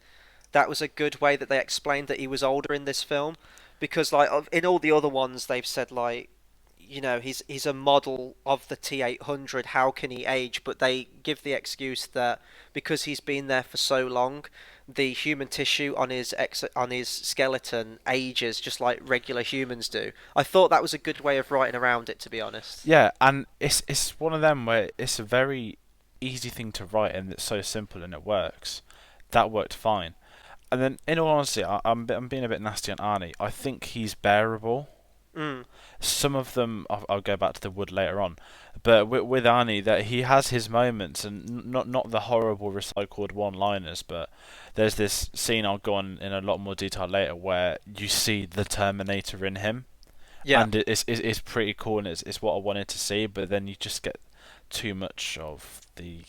that was a good way that they explained that he was older in this film, because like in all the other ones they've said like he's a model of the T800. How can he age? But they give the excuse that because he's been there for so long, the human tissue on his skeleton ages just like regular humans do. I thought that was a good way of writing around it, to be honest. Yeah, and it's one of them where it's a very easy thing to write and it's so simple and it works. That worked fine. And then, in all honesty, I'm being a bit nasty on Arnie. I think he's bearable. Mm. Some of them, I'll go back to the wood later on, but with Arnie, that he has his moments, and not the horrible recycled one-liners, but there's this scene I'll go on in a lot more detail later where you see the Terminator in him, Yeah. and it's pretty cool and it's what I wanted to see, but then you just get too much of the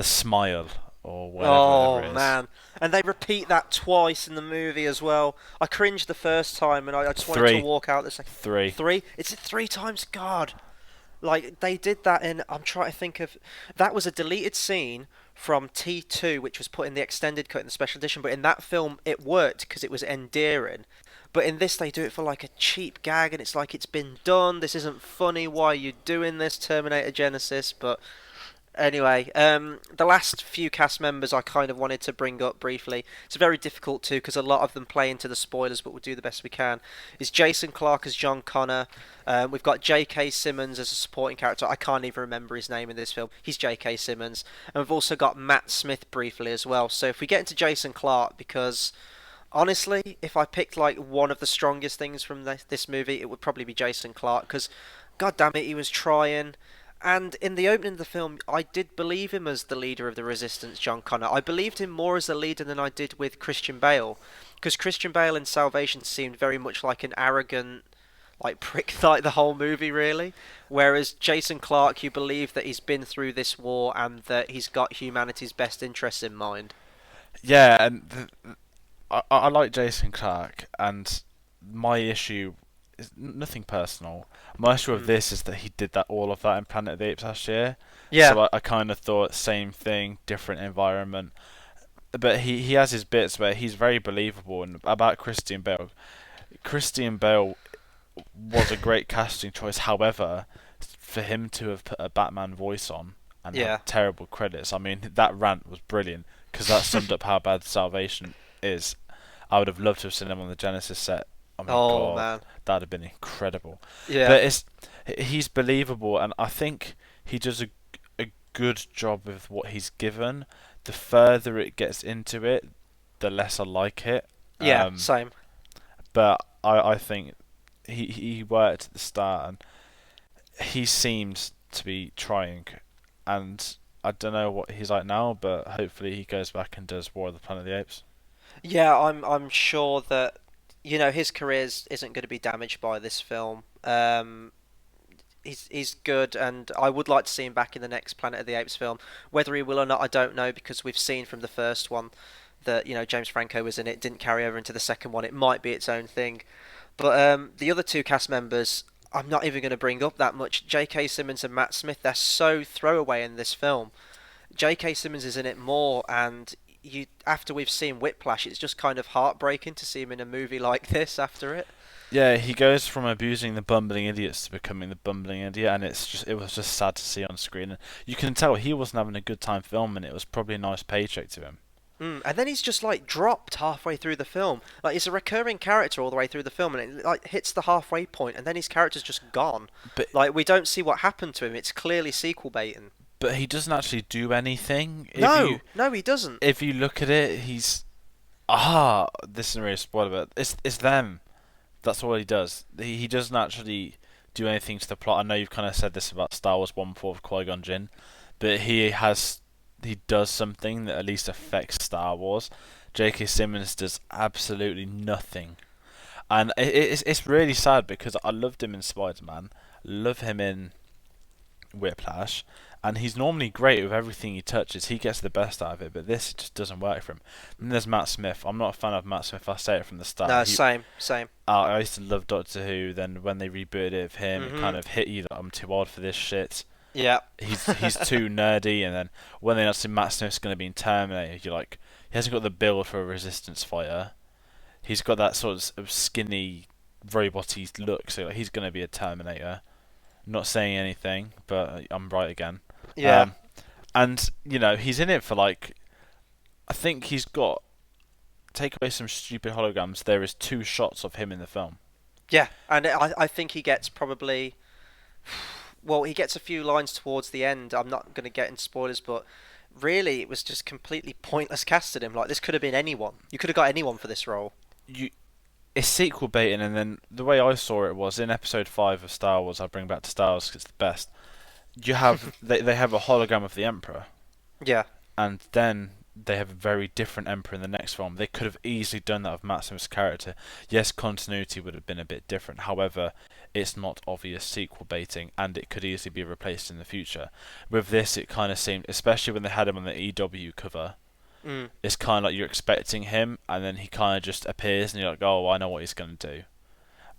smile or Oh whatever it is. man, and they repeat that twice in the movie as well. I cringed the first time, and I just wanted Three. to walk out the second. Three. Three? It's it 3 times? God. Like, they did that in... I'm trying to think of... That was a deleted scene from T2, which was put in the extended cut in the special edition, but in that film, it worked because it was endearing. But in this, they do it for, like, a cheap gag, and it's like, it's been done, this isn't funny, why are you doing this, Terminator Genisys? But... Anyway, the last few cast members I kind of wanted to bring up briefly. It's very difficult to because a lot of them play into the spoilers, but we'll do the best we can. Is Jason Clarke as John Connor? We've got J.K. Simmons as a supporting character. I can't even remember his name in this film. He's J.K. Simmons, and we've also got Matt Smith briefly as well. So if we get into Jason Clarke, because honestly, if I picked like one of the strongest things from this movie, it would probably be Jason Clarke because, god damn it, he was trying. And in the opening of the film, I did believe him as the leader of the Resistance, John Connor. I believed him more as a leader than I did with Christian Bale. Because Christian Bale in Salvation seemed very much like an arrogant, like, prick like the whole movie, really. Whereas Jason Clarke, you believe that he's been through this war and that he's got humanity's best interests in mind. Yeah, and I like Jason Clarke, and my issue is nothing personal. My issue with this is that he did all of that in Planet of the Apes last year. Yeah. So I kind of thought same thing, different environment. But he has his bits where he's very believable. And about Christian Bale was a great casting choice. However, for him to have put a Batman voice on and have terrible credits, I mean, that rant was brilliant because that summed up how bad Salvation is. I would have loved to have seen him on the Genesis set. Oh my god, man, that'd have been incredible. Yeah, but he's believable, and I think he does a good job with what he's given. The further it gets into it, the less I like it. Yeah, same. But I think he worked at the start, and he seems to be trying, and I don't know what he's like now, but hopefully he goes back and does War of the Planet of the Apes. Yeah, I'm sure that his career isn't going to be damaged by this film. He's good, and I would like to see him back in the next Planet of the Apes film. Whether he will or not, I don't know, because we've seen from the first one that James Franco was in it, didn't carry over into the second one. It might be its own thing, but the other two cast members, I'm not even going to bring up that much. J.K. Simmons and Matt Smith, they're so throwaway in this film. J.K. Simmons is in it more, and after we've seen Whiplash, it's just kind of heartbreaking to see him in a movie like this after it. Yeah, he goes from abusing the bumbling idiots to becoming the bumbling idiot, and it was just sad to see on screen. And you can tell he wasn't having a good time filming. It was probably a nice paycheck to him. And then he's just like dropped halfway through the film. Like, he's a recurring character all the way through the film, and it like hits the halfway point, and then his character's just gone. But like, we don't see what happened to him. It's clearly sequel baiting. But he doesn't actually do anything. No, he doesn't. If you look at it, he's this isn't really a spoiler, but it's them. That's all he does. He doesn't actually do anything to the plot. I know you've kind of said this about Star Wars 1-4 of Qui-Gon Jinn, but he does something that at least affects Star Wars. J.K. Simmons does absolutely nothing, and it's really sad because I loved him in Spider-Man, love him in Whiplash, and he's normally great with everything he touches. He gets the best out of it, but this just doesn't work for him. And there's Matt Smith. I'm not a fan of Matt Smith. I say it from the start. No, same. I used to love Doctor Who. Then when they rebooted it of him, it kind of hit you that I'm too old for this shit. Yeah. He's too nerdy. And then when they announced Matt Smith's going to be in Terminator, you're like, he hasn't got the build for a Resistance fighter. He's got that sort of skinny robot-y look, so like, he's going to be a Terminator. Not saying anything, but I'm right again. Yeah. And he's in it for like, I think he's got, take away some stupid holograms, there is 2 shots of him in the film. Yeah, and I think he gets probably, well, he gets a few lines towards the end. I'm not going to get into spoilers, but really, it was just completely pointless casting him. Like, this could have been anyone. You could have got anyone for this role. It's sequel baiting, and then the way I saw it was in episode 5 of Star Wars. I bring back to Star Wars 'cause it's the best. You have they have a hologram of the Emperor, Yeah. and then they have a very different Emperor in the next film. They could have easily done that with Matt Smith's character. Yes, continuity would have been a bit different. However, it's not obvious sequel baiting, and it could easily be replaced in the future. With this, it kind of seemed, especially when they had him on the EW cover, it's kind of like you're expecting him, and then he kind of just appears, and you're like, oh, I know what he's going to do.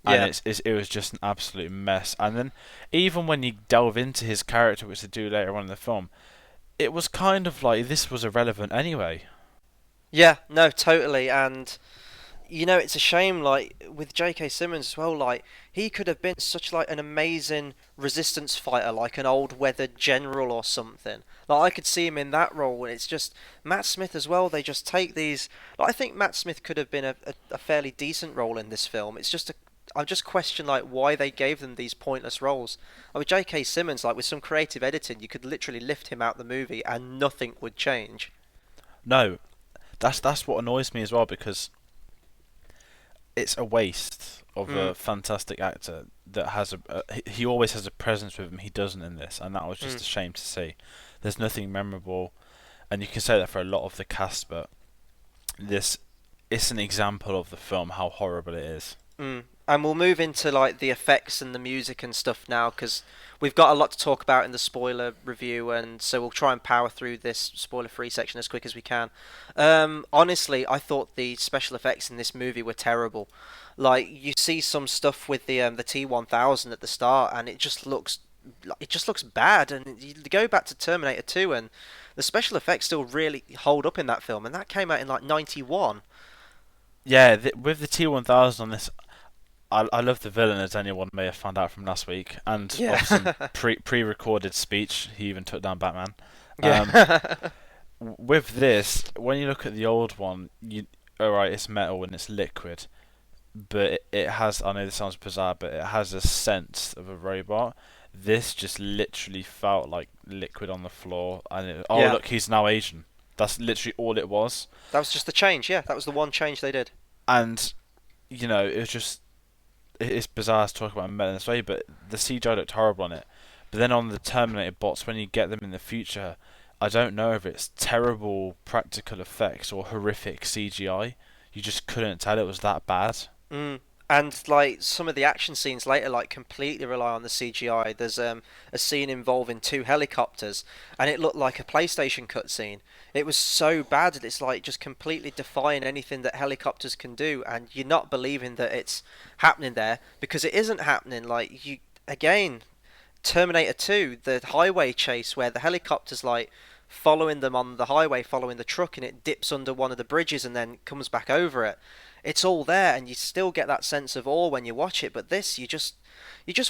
And it was just an absolute mess. And then, even when you delve into his character, which they do later on in the film, it was kind of like this was irrelevant anyway. Yeah, no, totally. And, it's a shame, like, with J.K. Simmons as well, like, he could have been such, like, an amazing resistance fighter, like an old weathered general or something. Like, I could see him in that role, and it's just, Matt Smith as well, they just take these, like, I think Matt Smith could have been a fairly decent role in this film. It's just I just question, like, why they gave them these pointless roles. Like, with J.K. Simmons, like, with some creative editing, you could literally lift him out the movie and nothing would change. No, that's what annoys me as well, because it's a waste of a fantastic actor that has he always has a presence with him. He doesn't in this, and that was just a shame to see. There's nothing memorable, and you can say that for a lot of the cast, but it's an example of the film how horrible it is. And we'll move into, like, the effects and the music and stuff now, because we've got a lot to talk about in the spoiler review, and so we'll try and power through this spoiler-free section as quick as we can. Honestly, I thought the special effects in this movie were terrible. Like, you see some stuff with the T-1000 at the start, and it just looks bad. And you go back to Terminator 2, and the special effects still really hold up in that film, and that came out in like '91. Yeah, with the T-1000 on this, I love the villain, as anyone may have found out from last week, and of some pre-recorded speech. He even took down Batman. With this, when you look at the old one, alright, it's metal and it's liquid, but it has, I know this sounds bizarre, but it has a sense of a robot. This just literally felt like liquid on the floor, and look, he's now Asian. That's literally all it was. That was just the change, yeah. That was the one change they did. And, it was just, it's bizarre to talk about metal in this way, but the CGI looked horrible on it. But then on the Terminator bots, when you get them in the future, I don't know if it's terrible practical effects or horrific CGI. You just couldn't tell it was that bad. And, like, some of the action scenes later, like, completely rely on the CGI. There's a scene involving 2 helicopters, and it looked like a PlayStation cutscene. It was so bad that it's, like, just completely defying anything that helicopters can do, and you're not believing that it's happening there, because it isn't happening. Like, again, Terminator 2, the highway chase, where the helicopter's, like, following them on the highway, following the truck, and it dips under one of the bridges and then comes back over it. It's all there, and you still get that sense of awe when you watch it. But this, you're just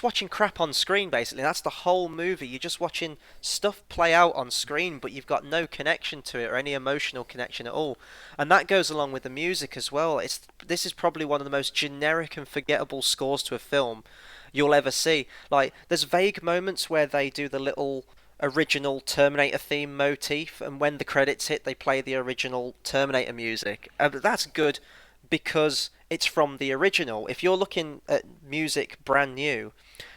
watching crap on screen, basically. That's the whole movie. You're just watching stuff play out on screen, but you've got no connection to it or any emotional connection at all. And that goes along with the music as well. This is probably one of the most generic and forgettable scores to a film you'll ever see. Like, there's vague moments where they do the little original Terminator theme motif, and when the credits hit, they play the original Terminator music. That's good, because it's from the original. If you're looking at music brand new,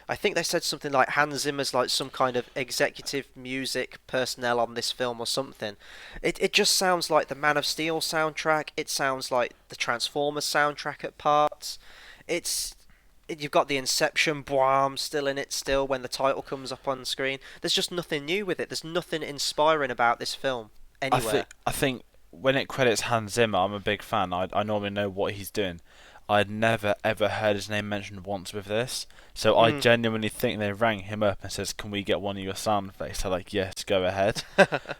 I think they said something like Hans Zimmer's like some kind of executive music personnel on this film or something. It just sounds like the Man of Steel soundtrack. It sounds like the Transformers soundtrack at parts. You've got the Inception boom still in it still when the title comes up on screen. There's just nothing new with it. There's nothing inspiring about this film anywhere. I think when it credits Hans Zimmer, I'm a big fan. I normally know what he's doing. I'd never ever heard his name mentioned once with this, so I genuinely think they rang him up and says, "Can we get one of your sound effects?" I'm like, "Yes, go ahead,"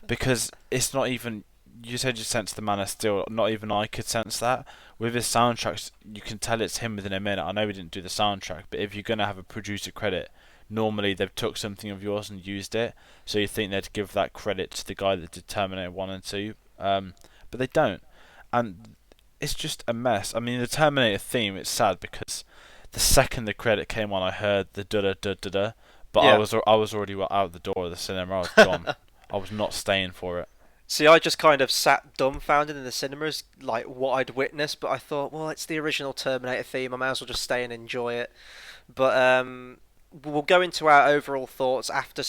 because it's not even. you said you sensed the Man of Steel. Not even I could sense that. With his soundtracks, you can tell it's him within a minute. I know we didn't do the soundtrack, but if you're gonna have a producer credit, normally they've took something of yours and used it. So you think they'd give that credit to the guy that did Terminator 1 and 2, but they don't, and it's just a mess. I mean, the Terminator theme, it's sad because the second the credit came on, I heard the da da da da da, but Yeah. I was already out the door of the cinema. I was gone. I was not staying for it. See, I just kind of sat dumbfounded in the cinemas, like what I'd witnessed. But I thought, well, it's the original Terminator theme. I might as well just stay and enjoy it. But we'll go into our overall thoughts after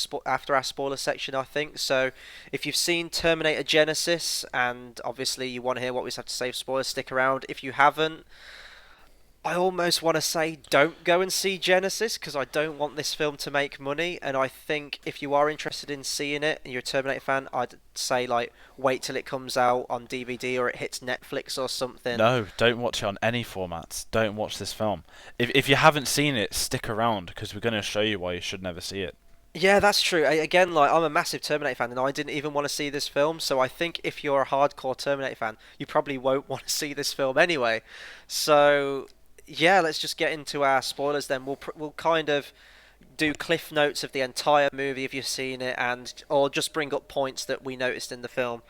our spoiler section, I think. So, if you've seen Terminator Genisys, and obviously you want to hear what we have to say for spoilers, stick around. If you haven't, I almost want to say don't go and see Genesis because I don't want this film to make money. And I think if you are interested in seeing it and you're a Terminator fan, I'd say like wait till it comes out on DVD or it hits Netflix or something. No, don't watch it on any formats. Don't watch this film. If you haven't seen it, stick around because we're going to show you why you should never see it. Yeah, that's true. Again, like I'm a massive Terminator fan, and I didn't even want to see this film. So I think if you're a hardcore Terminator fan, you probably won't want to see this film anyway. So yeah, let's just get into our spoilers then. We'll kind of do cliff notes of the entire movie if you've seen it, and or just bring up points that we noticed in the film.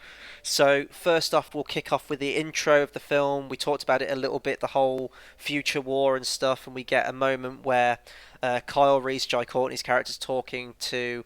So first off, we'll kick off with the intro of the film. We talked about it a little bit, the whole future war and stuff, and we get a moment where Kyle Reese, Jai Courtney's character's talking to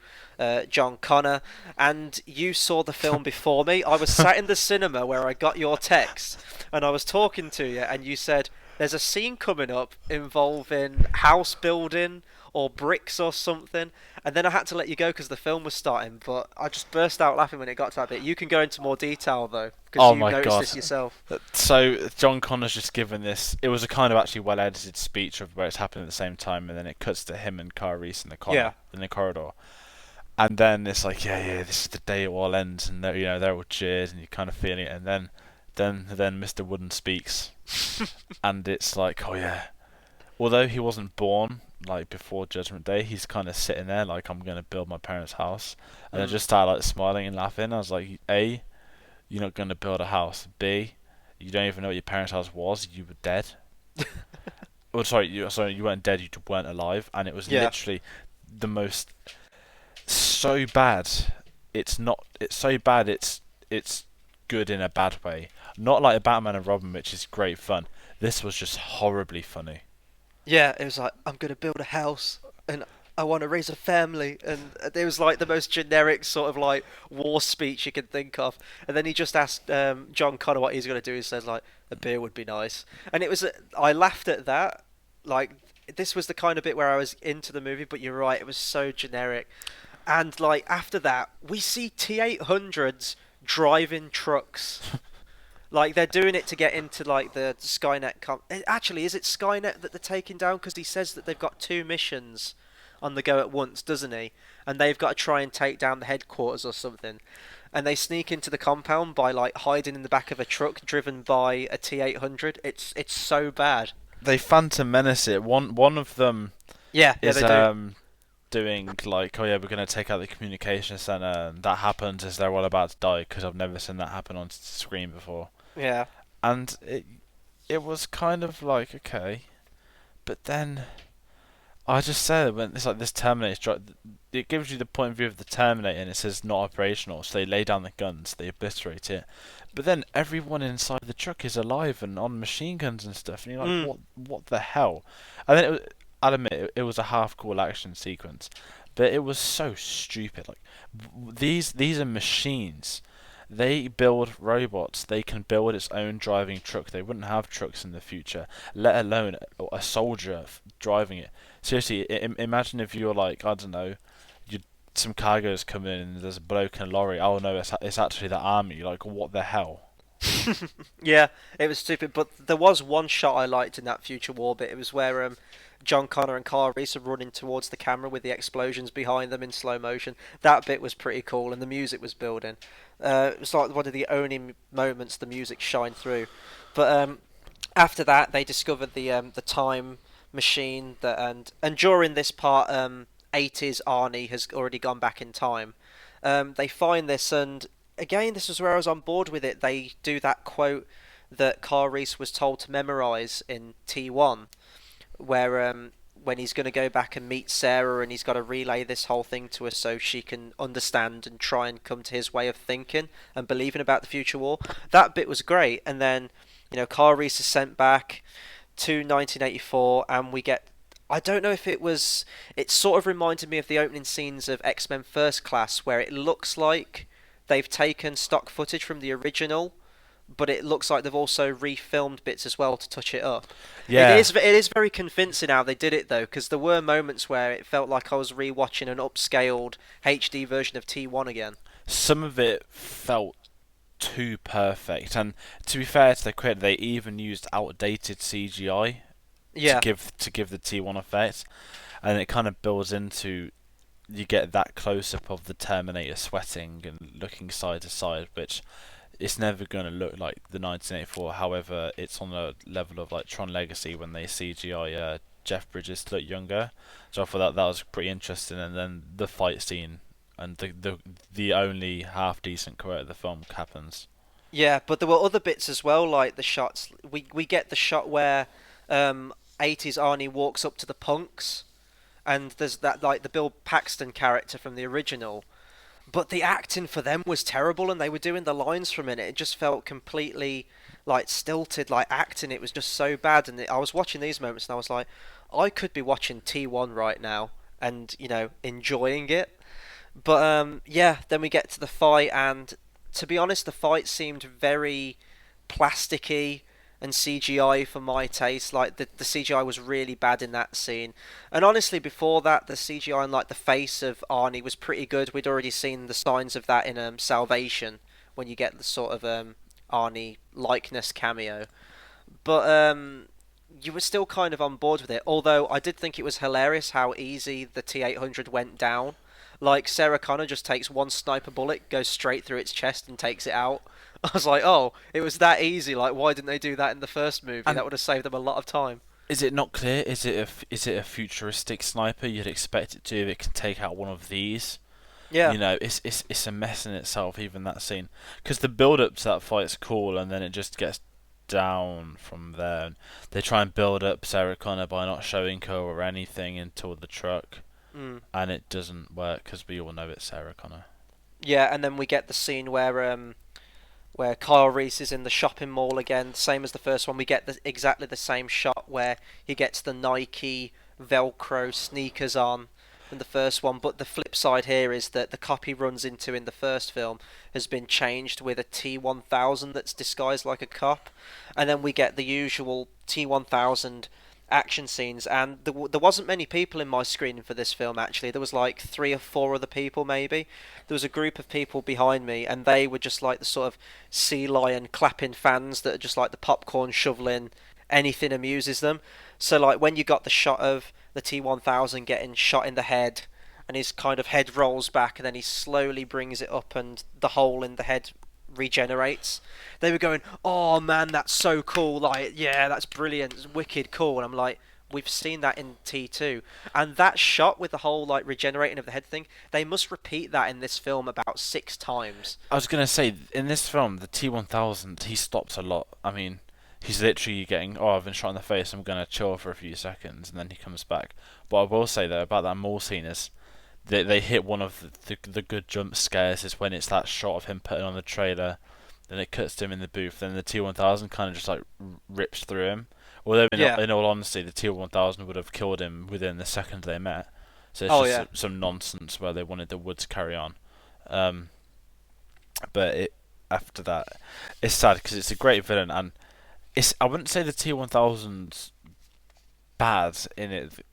John Connor, and you saw the film before me. I was sat in the cinema where I got your text, and I was talking to you, and you said, there's a scene coming up involving house building or bricks or something, and then I had to let you go because the film was starting, but I just burst out laughing when it got to that bit. You can go into more detail though, because Oh you my noticed God. this yourself. So John Connor's just given this. It was a kind of actually well edited speech of where it's happening at the same time, and then it cuts to him and Kyle Reese in the in the corridor, and then it's like, yeah, this is the day it all ends, and they're all cheers, and you kind of feel it, and then Mr. Wooden speaks, and it's like, oh yeah. Although he wasn't born like before Judgment Day, he's kind of sitting there like, I'm gonna build my parents' house, and I just started like smiling and laughing. I was like, A, you're not gonna build a house. B, you don't even know what your parents' house was. You were dead. Oh, sorry, you weren't dead. You weren't alive, and it was literally the most so bad. It's not. It's so bad. It's good in a bad way. Not like a Batman and Robin, which is great fun. This was just horribly funny. Yeah, it was like, I'm gonna build a house and I want to raise a family, and it was like the most generic sort of like war speech you could think of. And then he just asked John Connor what he's gonna do. He says like, a beer would be nice, and it was I laughed at that. Like, this was the kind of bit where I was into the movie, but you're right, it was so generic. And like after that, we see T-800s driving trucks. Like they're doing it to get into like the Skynet. Actually, is it Skynet that they're taking down? Because he says that they've got two missions on the go at once, doesn't he? And they've got to try and take down the headquarters or something. And they sneak into the compound by like hiding in the back of a truck driven by a T-800. It's so bad. They Phantom Menace it. One of them Yeah, is they do. doing like, oh yeah, we're gonna take out the communication center, and that happens as they're all about to die, because I've never seen that happen on screen before. Yeah. And it was kind of like, okay, but then I just said, when it's like this Terminator, it gives you the point of view of the Terminator, and it says not operational, so they lay down the guns, they obliterate it, but then everyone inside the truck is alive and on machine guns and stuff, and you're like, what the hell? And then I'll admit it was a half cool action sequence, but it was so stupid. Like, these are machines. They build robots. They can build its own driving truck. They wouldn't have trucks in the future, let alone a soldier driving it. Seriously, imagine if you're like, I don't know, some cargo's coming in and there's a bloke in a lorry. Oh no, it's actually the army. Like, what the hell? Yeah, it was stupid. But there was one shot I liked in that future war bit. It was where John Connor and Kyle Reese are running towards the camera with the explosions behind them in slow motion. That bit was pretty cool, and the music was building. It was like one of the only moments the music shined through. But after that, they discovered the time machine that, and during this part, 80s Arnie has already gone back in time. They find this, and again, this was where I was on board with it. They do that quote that Carl Reese was told to memorize in T1, where when he's going to go back and meet Sarah and he's got to relay this whole thing to her so she can understand and try and come to his way of thinking and believing about the future war. That bit was great. And then, Carl Reese is sent back to 1984 and we get, I don't know if it sort of reminded me of the opening scenes of X-Men First Class, where it looks like they've taken stock footage from the original, but it looks like they've also refilmed bits as well to touch it up. Yeah. It is very convincing how they did it though, because there were moments where it felt like I was rewatching an upscaled HD version of T1 again. Some of it felt too perfect, and to be fair to their credit, they even used outdated CGI Yeah. to give the T1 effect, and it kind of builds into, you get that close up of the Terminator sweating and looking side to side, which it's never going to look like the 1984. However, it's on the level of like Tron Legacy when they CGI Jeff Bridges to look younger. So I thought that was pretty interesting. And then the fight scene and the only half decent quote of the film happens. Yeah, but there were other bits as well, like the shots. We get the shot where 80s Arnie walks up to the punks, and there's that, like, the Bill Paxton character from the original. But the acting for them was terrible, and they were doing the lines for a minute. It just felt completely, like, stilted, like, acting. It was just so bad. And I was watching these moments, and I was like, I could be watching T1 right now and, enjoying it. But, yeah, then we get to the fight, and to be honest, the fight seemed very plasticky and CGI for my taste. Like, the CGI was really bad in that scene. And honestly, before that, the CGI on, like, the face of Arnie was pretty good. We'd already seen the signs of that in Salvation, when you get the sort of Arnie likeness cameo. But you were still kind of on board with it. Although I did think it was hilarious how easy the T-800 went down. Like, Sarah Connor just takes one sniper bullet, goes straight through its chest and takes it out. I was like, oh, it was that easy. Like, why didn't they do that in the first movie? And that would have saved them a lot of time. is it not clear? Is it a futuristic sniper? You'd expect it to if it can take out one of these. Yeah. It's a mess in itself, even that scene. Because the build up to that fight's cool, and then it just gets down from there. And they try and build up Sarah Connor by not showing her or anything until the truck, and it doesn't work because we all know it's Sarah Connor. Yeah, and then we get the scene where Kyle Reese is in the shopping mall again, same as the first one. We get exactly the same shot where he gets the Nike Velcro sneakers on from the first one, but the flip side here is that the cop he runs into in the first film has been changed with a T-1000 that's disguised like a cop, and then we get the usual T-1000 action scenes, and there wasn't many people in my screening for this film. Actually, there was like 3 or 4 other people maybe. There was a group of people behind me, and they were just like the sort of sea lion clapping fans that are just like the popcorn shoveling, anything amuses them. So like when you got the shot of the T-1000 getting shot in the head, and his kind of head rolls back, and then he slowly brings it up and the hole in the head regenerates, they were going, oh man, that's so cool, like, yeah, that's brilliant, it's wicked cool. And I'm like, we've seen that in T2, and that shot with the whole like regenerating of the head thing, they must repeat that in this film about 6 times. I was gonna say, in this film, the T-1000, he stops a lot. I mean, he's literally getting, oh, I've been shot in the face, I'm gonna chill for a few seconds, and then he comes back. But I will say though about that mall scene is, they hit one of the good jump scares is when it's that shot of him putting on the trailer, then it cuts to him in the booth, then the T-1000 kind of just like rips through him. Although in all honesty, the T-1000 would have killed him within the second they met. So it's some nonsense where they wanted the wood to carry on. But after that, it's sad because it's a great villain, and I wouldn't say the T-1000's bad in it.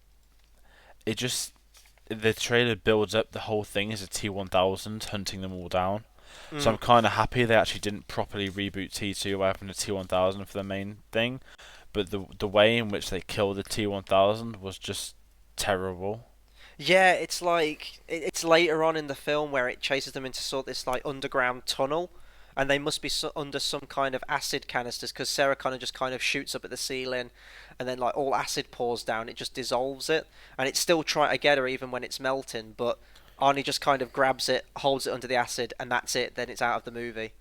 It just, the trailer builds up the whole thing as a T-1000 hunting them all down. So I'm kind of happy they actually didn't properly reboot T2 by having a T-1000 for the main thing. But the way in which they killed the T-1000 was just terrible. Yeah, it's like it's later on in the film where it chases them into sort of this like underground tunnel, and they must be under some kind of acid canisters, because Sarah Connor just kind of shoots up at the ceiling, and then like all acid pours down, it just dissolves it, and it's still trying to get her even when it's melting. But Arnie just kind of grabs it, holds it under the acid, and that's it. Then it's out of the movie.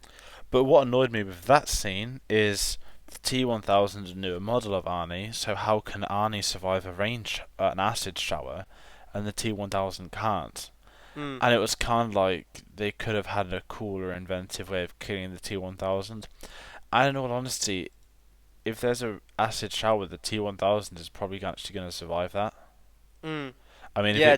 But what annoyed me with that scene is the T-1000 is a newer model of Arnie, so how can Arnie survive an acid shower, and the T-1000 can't? And it was kind of like they could have had a cooler, inventive way of killing the T-1000. And in all honesty, if there's a acid shower, the T-1000 is probably actually going to survive that. I mean, Yeah.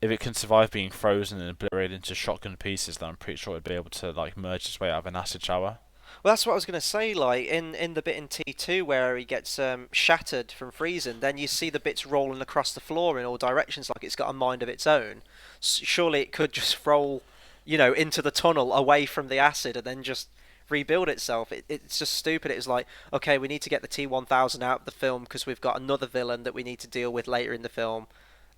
if it can survive being frozen and obliterated into shotgun pieces, then I'm pretty sure it'd be able to like merge its way out of an acid shower. Well, that's what I was going to say. Like in the bit in T2 where he gets shattered from freezing, then you see the bits rolling across the floor in all directions, like it's got a mind of its own. Surely it could just roll, into the tunnel away from the acid and then just rebuild itself. It's just stupid. It was like, okay, we need to get the T-1000 out of the film because we've got another villain that we need to deal with later in the film.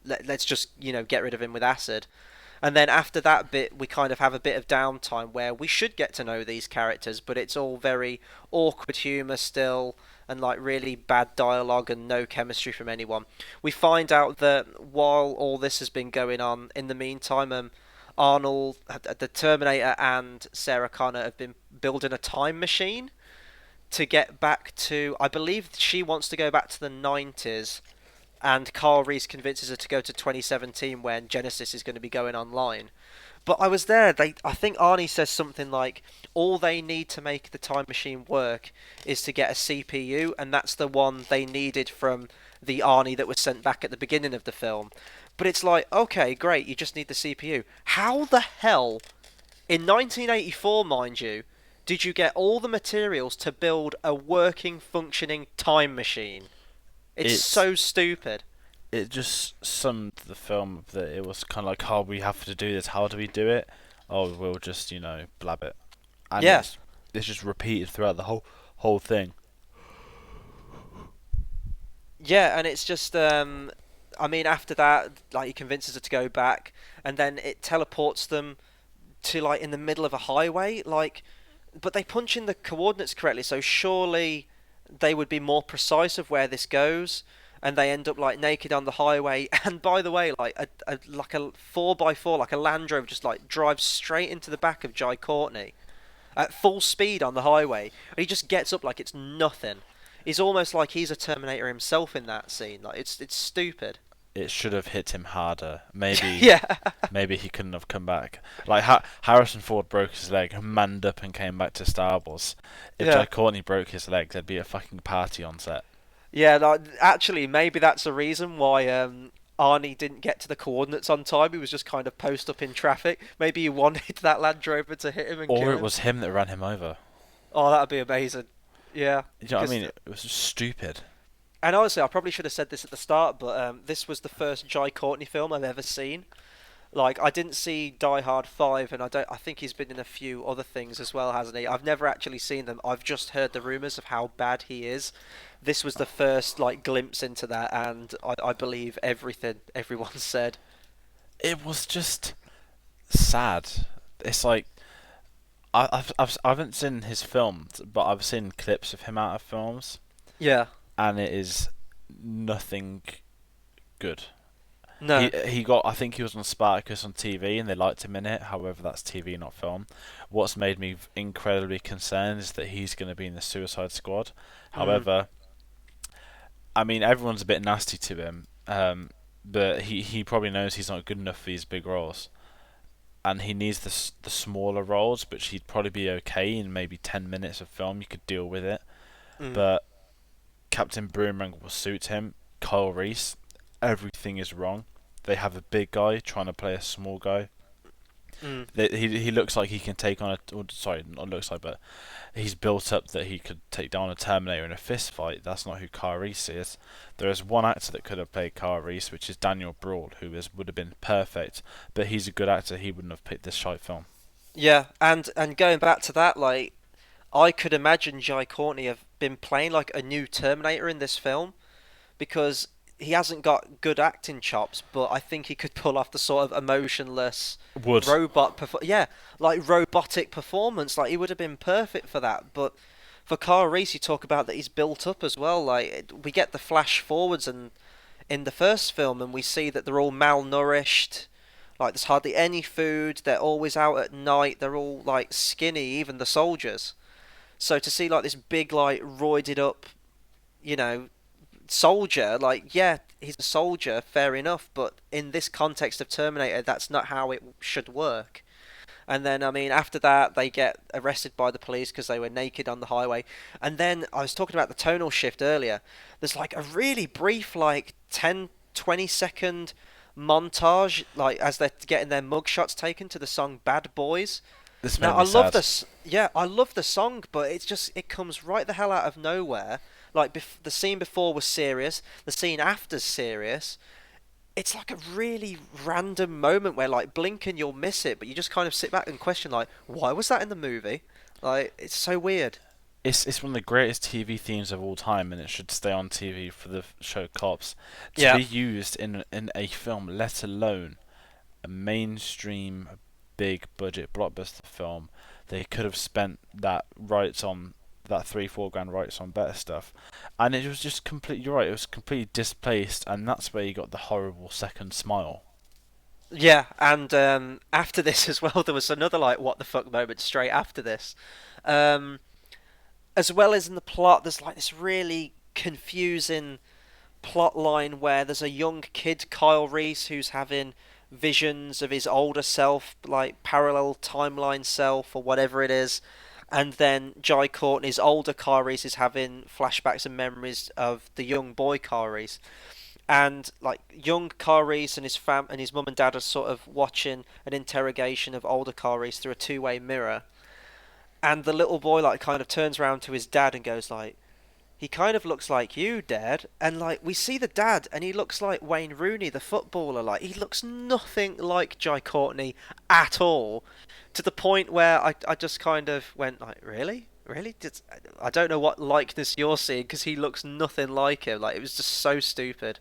Let's just get rid of him with acid. And then after that bit, we kind of have a bit of downtime where we should get to know these characters, but it's all very awkward humour still, and like really bad dialogue and no chemistry from anyone. We find out that while all this has been going on, in the meantime, Arnold, the Terminator, and Sarah Connor have been building a time machine to get back to, I believe she wants to go back to the 90s, and Carl Reese convinces her to go to 2017 when Genisys is going to be going online. But I was there. I think Arnie says something like, all they need to make the time machine work is to get a CPU, and that's the one they needed from the Arnie that was sent back at the beginning of the film. But it's like, okay, great, you just need the CPU. How the hell, in 1984, mind you, did you get all the materials to build a working, functioning time machine? It's so stupid. It just summed the film that it was kind of like, oh, we have to do this. How do we do it? Oh, we'll just blab it. And Yeah. it's just repeated throughout the whole thing. Yeah, and it's just after that, like, he convinces her to go back, and then it teleports them to like in the middle of a highway, like, but they punch in the coordinates correctly, so surely they would be more precise of where this goes, and they end up like naked on the highway. And by the way, like a 4x4, like a Land Rover, just like drives straight into the back of Jai Courtney at full speed on the highway, and he just gets up like it's nothing. It's almost like he's a Terminator himself in that scene. Like it's stupid. It should have hit him harder. Maybe Yeah. maybe he couldn't have come back. Like Harrison Ford broke his leg, manned up and came back to Star Wars. If Yeah. Jai Courtney broke his leg, there'd be a fucking party on set. Yeah, like, actually, maybe that's the reason why Arnie didn't get to the coordinates on time. He was just kind of post up in traffic. Maybe he wanted that Land Rover to hit him and kill Or it him. was him that ran him over. Oh, that'd be amazing. Yeah. You know what I 'Cause- mean? It was just stupid. And honestly, I probably should have said this at the start, but this was the first Jai Courtney film I've ever seen. Like, I didn't see Die Hard 5, and I think he's been in a few other things as well, hasn't he? I've never actually seen them. I've just heard the rumours of how bad he is. This was the first like glimpse into that, and I believe everything everyone said. It was just sad. It's like I haven't seen his films, but I've seen clips of him out of films, Yeah. and it is nothing good. No. I think he was on Spartacus on TV, and they liked him in it. However, that's TV, not film. What's made me incredibly concerned is that he's going to be in the Suicide Squad. However, I mean, everyone's a bit nasty to him, but he probably knows he's not good enough for these big roles, and he needs the smaller roles, which he'd probably be okay in maybe 10 minutes of film. You could deal with it, but Captain Boomerang will suit him. Kyle Reese, everything is wrong. They have a big guy trying to play a small guy. He looks like he can take on not looks like, but he's built up that he could take down a Terminator in a fist fight. That's not who Kyle Reese is. There is one actor that could have played Kyle Reese, which is Daniel Broad, who would have been perfect. But he's a good actor. He wouldn't have picked this shite film. Yeah, and going back to that, like, I could imagine Jai Courtney have been playing like a new Terminator in this film, because he hasn't got good acting chops, but I think he could pull off the sort of emotionless robotic performance. Like, he would have been perfect for that. But for Kyle Reese, you talk about that he's built up as well. Like, we get the flash forwards and in the first film, and we see that they're all malnourished. Like there's hardly any food. They're always out at night. They're all like skinny, even the soldiers. So to see like this big like roided up, you know, soldier, like yeah, he's a soldier, fair enough, but in this context of Terminator, that's not how it should work. And then, I mean, after that, they get arrested by the police because they were naked on the highway. And then, I was talking about the tonal shift earlier. There's like a really brief, like 10, 20-second montage, like as they're getting their mugshots taken to the song Bad Boys. This made Now, me I love sad. this. Yeah, I love the song, but it's just, it comes right the hell out of nowhere. Like, the scene before was serious, the scene after's serious. It's like a really random moment where like blink and you'll miss it, but you just kind of sit back and question like, why was that in the movie? Like, it's so weird. It's one of the greatest TV themes of all time, and it should stay on TV for the show Cops. To Yeah. be used in a film, let alone a mainstream, big budget blockbuster film, they could have spent that rights on that 3-4 grand rights on better stuff, and it was just completely. You're right. It was completely displaced, and that's where you got the horrible second smile. Yeah, and after this as well, there was another like what the fuck moment straight after this. Um, as well as in the plot, there's like this really confusing plot line where there's a young kid, Kyle Reese, who's having visions of his older self, like parallel timeline self or whatever it is. And then Jai Courtney's older Kyle Reese is having flashbacks and memories of the young boy Kyle Reese. And like young Kyle Reese and his and his mum and dad are sort of watching an interrogation of older Kyle Reese through a two-way mirror. And the little boy like kind of turns around to his dad and goes like, he kind of looks like you, Dad. And like we see the dad, and he looks like Wayne Rooney, the footballer. Like he looks nothing like Jai Courtney at all. To the point where I just kind of went like, really, really? I don't know what likeness you're seeing because he looks nothing like him. Like it was just so stupid,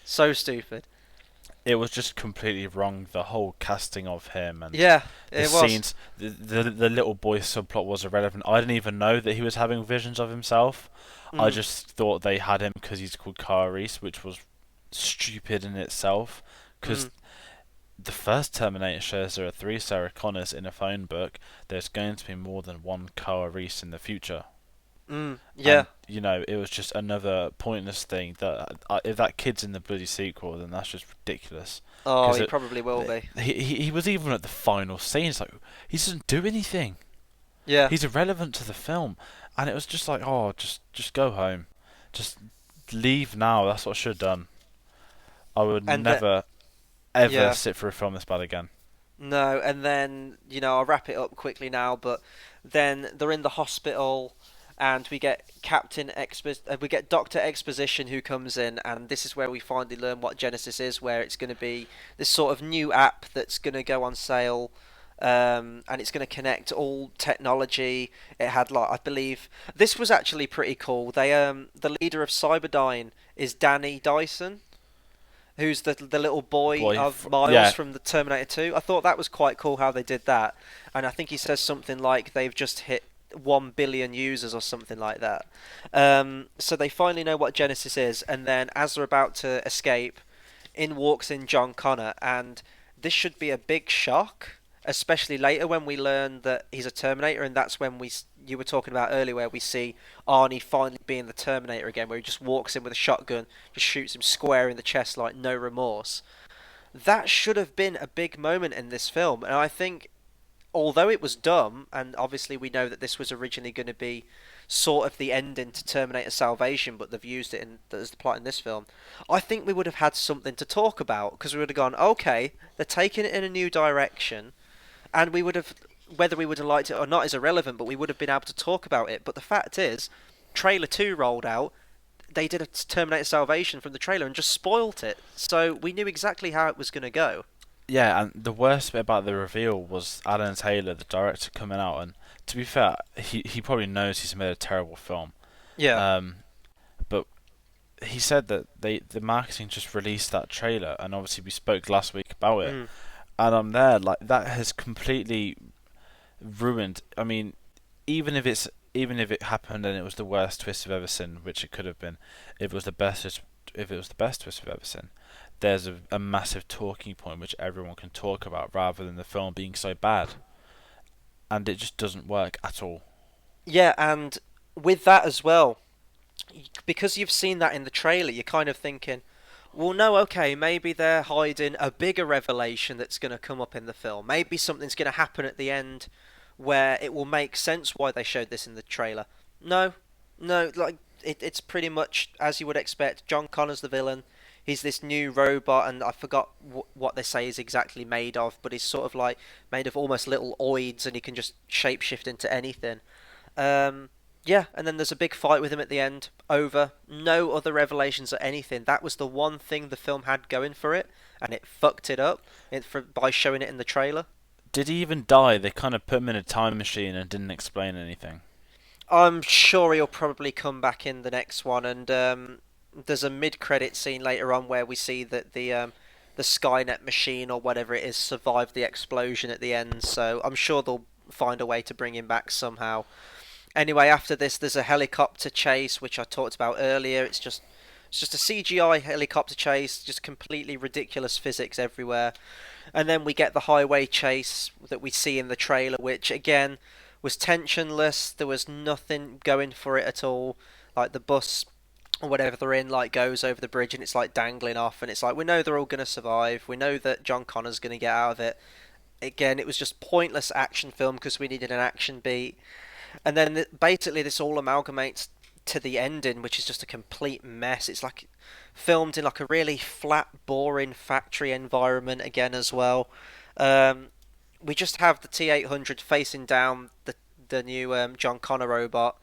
so stupid. It was just completely wrong. The whole casting of him and Yeah, the it was. scenes, the little boy subplot was irrelevant. I didn't even know that he was having visions of himself. I just thought they had him because he's called Kyle Reese, which was stupid in itself. Because the first Terminator shows there are 3 Sarah Connors in a phone book. There's going to be more than one Kyle Reese in the future. Yeah. And, you know, it was just another pointless thing that if that kid's in the bloody sequel, then that's just ridiculous. Oh, he probably will be. He was even at the final scene. It's like he doesn't do anything. Yeah. He's irrelevant to the film, and it was just like, oh, just go home, just leave now. That's what I should have done. I would And never, ever yeah. sit for a film this bad again. No, and then, you know, I'll wrap it up quickly now, but then they're in the hospital and we get we get Dr. Exposition who comes in, and this is where we finally learn what Genisys is, where it's going to be this sort of new app that's going to go on sale, and it's going to connect all technology. It had like, I believe this was actually pretty cool. They the leader of Cyberdyne is Danny Dyson, who's the little boy of Miles yeah. from the Terminator 2. I thought that was quite cool how they did that. And I think he says something like they've just hit 1 billion users or something like that. So they finally know what Genisys is, and then as they're about to escape, in walks in John Connor, and this should be a big shock, especially later when we learn that he's a Terminator, and that's when you were talking about earlier, where we see Arnie finally being the Terminator again, where he just walks in with a shotgun, just shoots him square in the chest like no remorse. That should have been a big moment in this film, and I think, although it was dumb, and obviously we know that this was originally going to be sort of the ending to Terminator Salvation, but they've used it as the plot in this film, I think we would have had something to talk about, because we would have gone, okay, they're taking it in a new direction, and we would have, whether we would have liked it or not is irrelevant, but we would have been able to talk about it. But the fact is, trailer 2 rolled out, they did a Terminator Salvation from the trailer and just spoilt it, so we knew exactly how it was going to go. Yeah, and the worst bit about the reveal was Alan Taylor, the director, coming out, and to be fair, he probably knows he's made a terrible film. Yeah. But he said that the marketing just released that trailer, and obviously we spoke last week about it, and I'm there like that has completely ruined. I mean, even if it happened and it was the worst twist I've ever seen, which it could have been, if it was the best if it was the best twist we've ever seen, there's a massive talking point which everyone can talk about rather than the film being so bad, and it just doesn't work at all. Yeah, and with that as well, because you've seen that in the trailer, you're kind of thinking, well, no, okay, maybe they're hiding a bigger revelation that's going to come up in the film. Maybe something's going to happen at the end where it will make sense why they showed this in the trailer. No, no, like it's pretty much as you would expect. John Connor's the villain. He's this new robot, and I forgot what they say he's exactly made of, but he's sort of like made of almost little oids, and he can just shapeshift into anything. Yeah, and then there's a big fight with him at the end. Over. No other revelations or anything. That was the one thing the film had going for it, and it fucked it up by showing it in the trailer. Did he even die? They kind of put him in a time machine and didn't explain anything. I'm sure he'll probably come back in the next one, and there's a mid-credit scene later on where we see that the Skynet machine or whatever it is survived the explosion at the end, so I'm sure they'll find a way to bring him back somehow. Anyway, after this, there's a helicopter chase, which I talked about earlier. It's just a CGI helicopter chase, just completely ridiculous physics everywhere. And then we get the highway chase that we see in the trailer, which again was tensionless. There was nothing going for it at all. Like the bus or whatever they're in, like goes over the bridge and it's like dangling off, and it's like we know they're all gonna survive. We know that John Connor's gonna get out of it. Again, it was just pointless action film because we needed an action beat. And then basically this all amalgamates to the ending, which is just a complete mess. It's like filmed in like a really flat, boring factory environment again as well. We just have the T-800 facing down the new John Connor robot,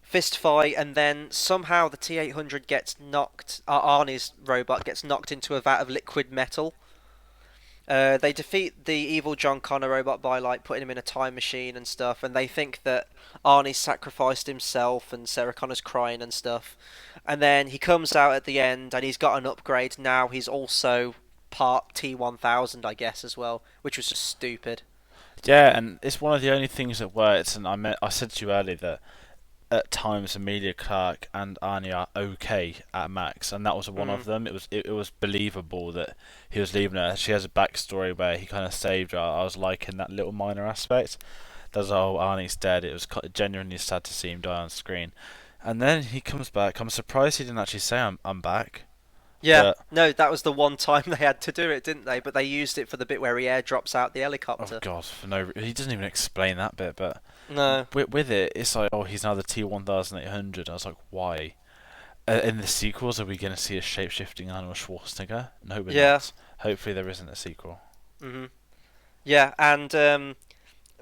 fist fight, and then somehow the T-800 gets knocked. Arnie's robot gets knocked into a vat of liquid metal. They defeat the evil John Connor robot by like putting him in a time machine and stuff, and they think that Arnie sacrificed himself and Sarah Connor's crying and stuff. And then he comes out at the end and he's got an upgrade now. He's also part T-1000, I guess, as well, which was just stupid. Yeah, and it's one of the only things that works. And I said to you earlier that at times Emilia Clarke and Arnie are okay at max, and that was one of them. It was believable that he was leaving her. She has a backstory where he kind of saved her. I was liking that little minor aspect. There's Arnie's dead. It was genuinely sad to see him die on screen, and then he comes back. I'm surprised he didn't actually say I'm back. Yeah, but, no, that was the one time they had to do it, didn't they? But they used it for the bit where he airdrops out the helicopter. Oh god, he doesn't even explain that bit, but no. With it, it's like, oh, he's now the T-1800. I was like, why? In the sequels, are we going to see a shape-shifting Arnold Schwarzenegger? No, we're not. Hopefully there isn't a sequel. Yeah, and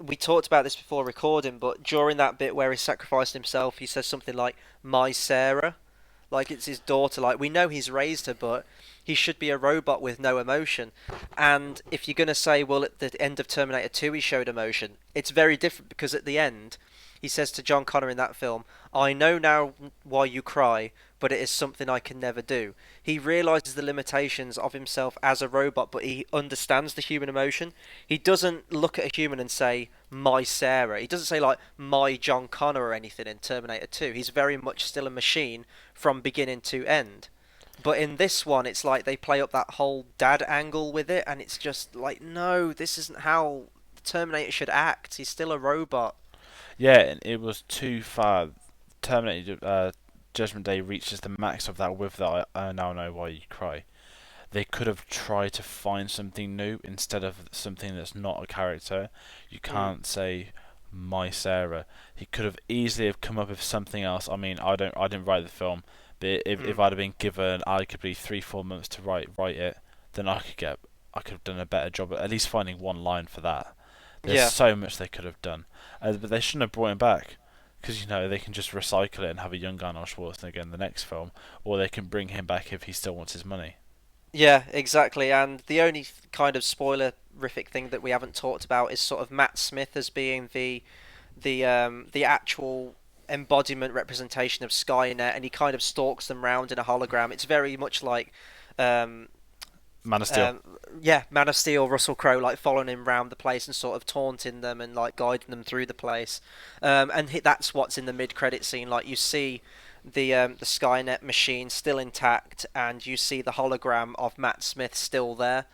we talked about this before recording, but during that bit where he sacrificed himself, he says something like, "My Sarah." Like it's his daughter. Like we know he's raised her, but he should be a robot with no emotion. And if you're gonna say, well, at the end of Terminator 2 he showed emotion, it's very different because at the end he says to John Connor in that film, "I know now why you cry, but it is something I can never do." He realizes the limitations of himself as a robot, but he understands the human emotion. He doesn't look at a human and say, "My Sarah." He doesn't say like "my John Connor" or anything in Terminator 2. He's very much still a machine from beginning to end. But in this one, it's like they play up that whole dad angle with it, and it's just like, no, this isn't how the Terminator should act. He's still a robot. Yeah, and it was too far. Terminator Judgment Day reaches the max of that with that I now know why you cry. They could have tried to find something new instead of something that's not a character. You can't say "my Sarah." He could have easily have come up with something else. I mean, I didn't write the film, but if I'd have been given arguably 3-4 months to write it, then I could have done a better job at least finding one line for that. There's so much they could have done, but they shouldn't have brought him back. Because, they can just recycle it and have a young Arnold Schwarzenegger in the next film, or they can bring him back if he still wants his money. Yeah, exactly. And the only kind of spoilerific thing that we haven't talked about is sort of Matt Smith as being the actual embodiment representation of Skynet, and he kind of stalks them round in a hologram. It's very much like Man of Steel. Man of Steel, Russell Crowe, like following him around the place and sort of taunting them and like guiding them through the place. And that's what's in the mid-credit scene. Like you see the Skynet machine still intact, and you see the hologram of Matt Smith still there.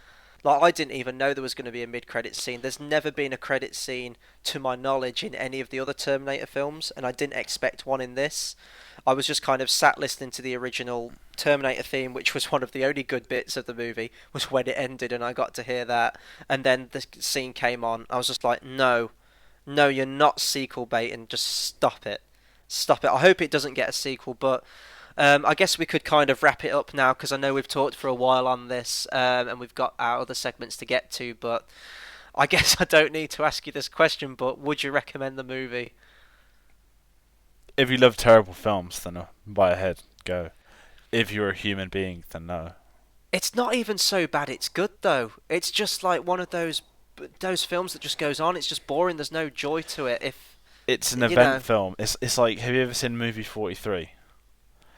Like, I didn't even know there was going to be a mid-credit scene. There's never been a credit scene, to my knowledge, in any of the other Terminator films, and I didn't expect one in this. I was just kind of sat listening to the original Terminator theme, which was one of the only good bits of the movie, was when it ended and I got to hear that. And then the scene came on. I was just like, no, no, you're not sequel baiting. Just stop it. Stop it. I hope it doesn't get a sequel, but I guess we could kind of wrap it up now, because I know we've talked for a while on this, and we've got our other segments to get to, but I guess I don't need to ask you this question, but would you recommend the movie? If you love terrible films, then by ahead, go. If you're a human being, then no. It's not even so bad it's good, though. It's just like one of those films that just goes on. It's just boring. There's no joy to it. It's an event film. It's like, have you ever seen movie 43?